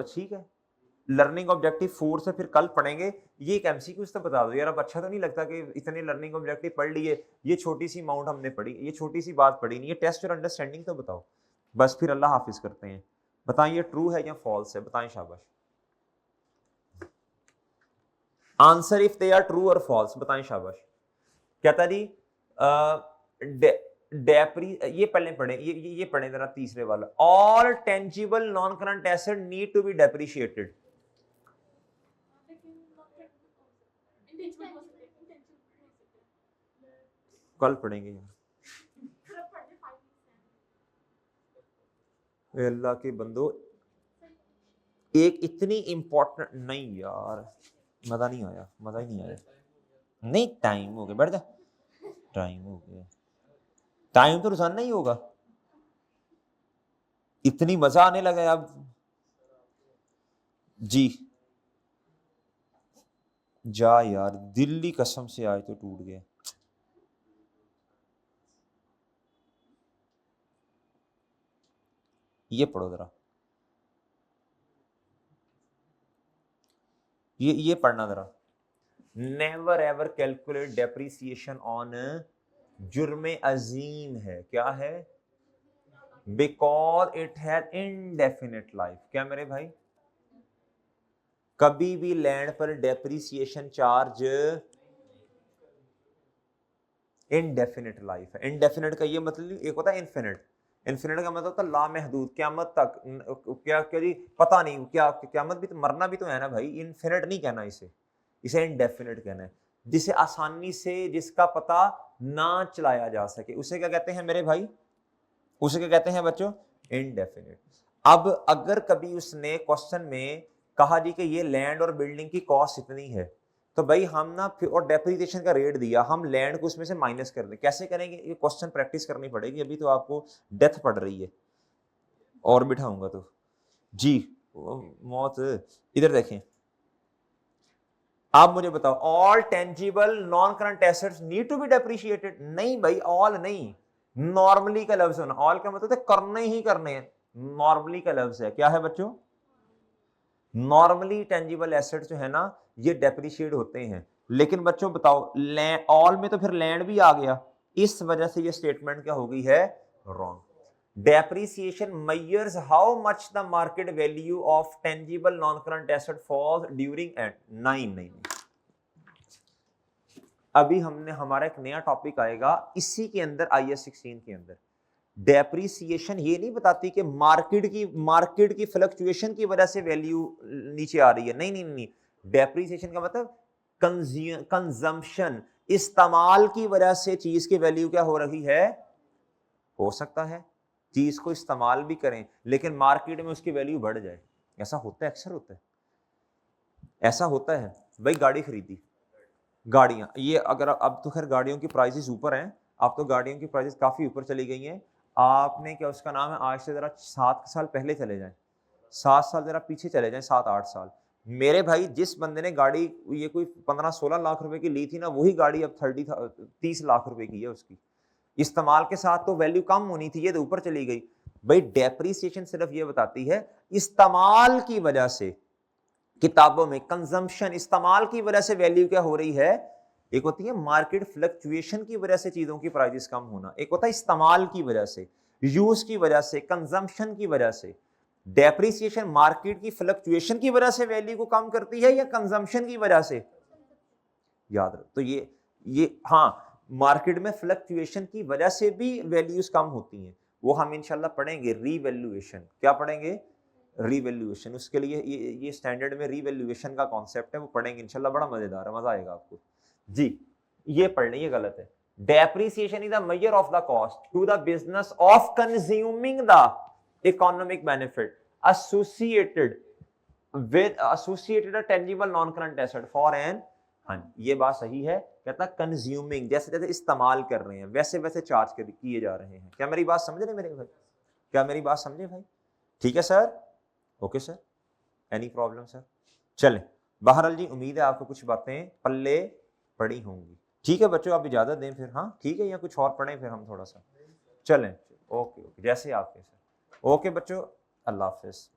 ठीक है। लर्निंग ऑब्जेक्टिव 4 से फिर कल पढ़ेंगे, ये एक एमसीक्यू तो बता दो यार, अब अच्छा तो नहीं लगता कि इतने लर्निंग ऑब्जेक्टिव पढ़ लिए, ये छोटी सी अमाउंट हमने पढ़ी, ये छोटी सी बात पढ़ी नहीं, ये टेस्ट और अंडरस्टैंडिंग तो बताओ बस, फिर अल्लाह हाफिज करते हैं। बताएं ये ट्रू है या फॉल्स है, बताएं शाबाश, answer if they are true और फॉल्स, बताएं शाबाश। कहता जी डेप्री, ये पहले पढ़े, ये पढ़े जरा तीसरे वाला, all tangible non current asset need to be depreciated, कल पढ़ेंगे यार, अल्लाह के बंदो एक इतनी इंपॉर्टेंट, नहीं यार मजा नहीं आया, मजा ही नहीं आया। नहीं टाइम हो गया, बैठ जा, टाइम हो गया, टाइम तो रोजाना ही होगा, इतनी मजा आने लगा है अब। जी जा यार, दिल्ली कसम से आज तो टूट गया। ये पढ़ो जरा, ये पढ़ना जरा। Never ever calculate depreciation on, जुर्म अजीम है, क्या है, because it has indefinite life. क्या मेरे भाई, कभी भी लैंड पर डेप्रिसिएशन चार्ज इनडेफिनिट लाइफ है। इनडेफिनिट का ये मतलब, एक होता है इन्फिनिट, इन्फिनिट का मतलब होता है लामहदूद, क्यामत तक, क्या क्या जी पता नहीं क्या, क्यामत भी तो, मरना भी तो है ना भाई, इन्फिनिट नहीं कहना इसे, इसे इनडेफिनिट कहना है। जिसे आसानी से, जिसका पता ना चलाया जा सके, उसे क्या कहते हैं मेरे भाई, उसे क्या कहते हैं बच्चों, इनडेफिनिट। अब अगर कभी उसने क्वेश्चन में कहा जी कि ये लैंड और बिल्डिंग की कॉस्ट इतनी है, तो भाई हम ना फिर, और डेप्रिसिएशन का रेट दिया, हम लैंड को उसमें से माइनस कर दें, कैसे करेंगे, ये क्वेश्चन प्रैक्टिस करनी पड़ेगी, अभी तो आपको डेथ पड़ रही है, और बिठाऊंगा तो जी मौत। इधर देखें, आप मुझे बताओ, all tangible non current assets need to be depreciated? नहीं भाई, ऑल नहीं, नॉर्मली का लफ्ज होना, ऑल का मतलब है करने ही करने हैं, नॉर्मली का लफ्ज है, क्या है बच्चों, नॉर्मली टेंजिबल एसेट जो है ना ये डेप्रिशिएट होते हैं। लेकिन बच्चों बताओ, ऑल में तो फिर लैंड भी आ गया, इस वजह से ये स्टेटमेंट क्या हो गई है, wrong. Depreciation measures how much the market value of tangible non current asset falls during and, नहीं, अभी हमने, हमारा एक नया टॉपिक आएगा इसी के अंदर, IAS 16 के अंदर। डेप्रिसिएशन ये नहीं बताती कि मार्केट की फ्लक्चुएशन की वजह से वैल्यू नीचे आ रही है, नहीं। डेप्रिसिएशन का मतलब कंजम्पशन, इस्तेमाल की वजह से चीज की वैल्यू क्या हो रही है, हो सकता है चीज को इस्तेमाल भी करें लेकिन मार्केट में उसकी वैल्यू बढ़ जाए, ऐसा होता है, अक्सर होता है, ऐसा होता है। भाई गाड़ी खरीदी, गाड़ियां, ये अगर अब तो खैर गाड़ियों की प्राइसेस ऊपर हैं, अब तो गाड़ियों की प्राइसेस काफी ऊपर चली गई हैं। आपने क्या उसका नाम है, आज से जरा 7 साल पहले चले जाएं, 7 साल जरा पीछे चले जाएं, 7-8 साल, मेरे भाई जिस बंदे ने गाड़ी ये कोई 15-16 लाख रुपए की ली थी ना, वही गाड़ी अब 30 लाख रुपए की है उसकी। इस्तेमाल के साथ तो वैल्यू कम होनी थी, ये तो ऊपर चली गई। भाई डेप्रिसिएशन सिर्फ ये बताती है इस्तेमाल की वजह से, किताबों में कंजम्पशन, इस्तेमाल की वजह से वैल्यू क्या हो रही है, एक होती है मार्केट फ्लक्चुएशन की वजह से चीजों की प्राइसेस कम होना, एक होता है इस्तेमाल की वजह से, यूज की वजह से, कंजम्पशन की वजह से। डेप्रिसिएशन मार्केट की फ्लक्चुएशन की वजह से वैल्यू को कम करती है या कंजम्पशन की वजह से, याद रख। तो ये हाँ, मार्केट में फ्लक्चुएशन की वजह से भी वैल्यूज कम होती हैं, वो हम इंशाल्लाह पढ़ेंगे, रीवैल्यूएशन, क्या पढ़ेंगे, रीवैल्यूएशन। उसके लिए ये स्टैंडर्ड में रीवैल्यूएशन का कॉन्सेप्ट है, वो पढ़ेंगे इंशाल्लाह, बड़ा मजेदार है, मजा आएगा आपको जी। ये पढ़ लें, ये गलत है। Depreciation is the measure of the cost to the business of consuming the economic benefit associated with associated tangible non current asset for an, हाँ ये बात सही है, कहता कंज्यूमिंग, जैसे जैसे इस्तेमाल कर रहे हैं वैसे वैसे चार्ज किए जा रहे हैं। क्या मेरी बात समझ रहे मेरे भाई, क्या मेरी बात समझे भाई, ठीक है sir, okay sir, any problem sir. चलें, बहरहाल जी उम्मीद है आपको कुछ बातें पल्ले पड़ी होंगी। ठीक है बच्चों, आप इजाजत दें फिर, हाँ ठीक है, या कुछ और पढ़ें फिर हम थोड़ा सा, चलें, ओके जैसे आपके सर, ओके बच्चों, अल्लाह हाफिज।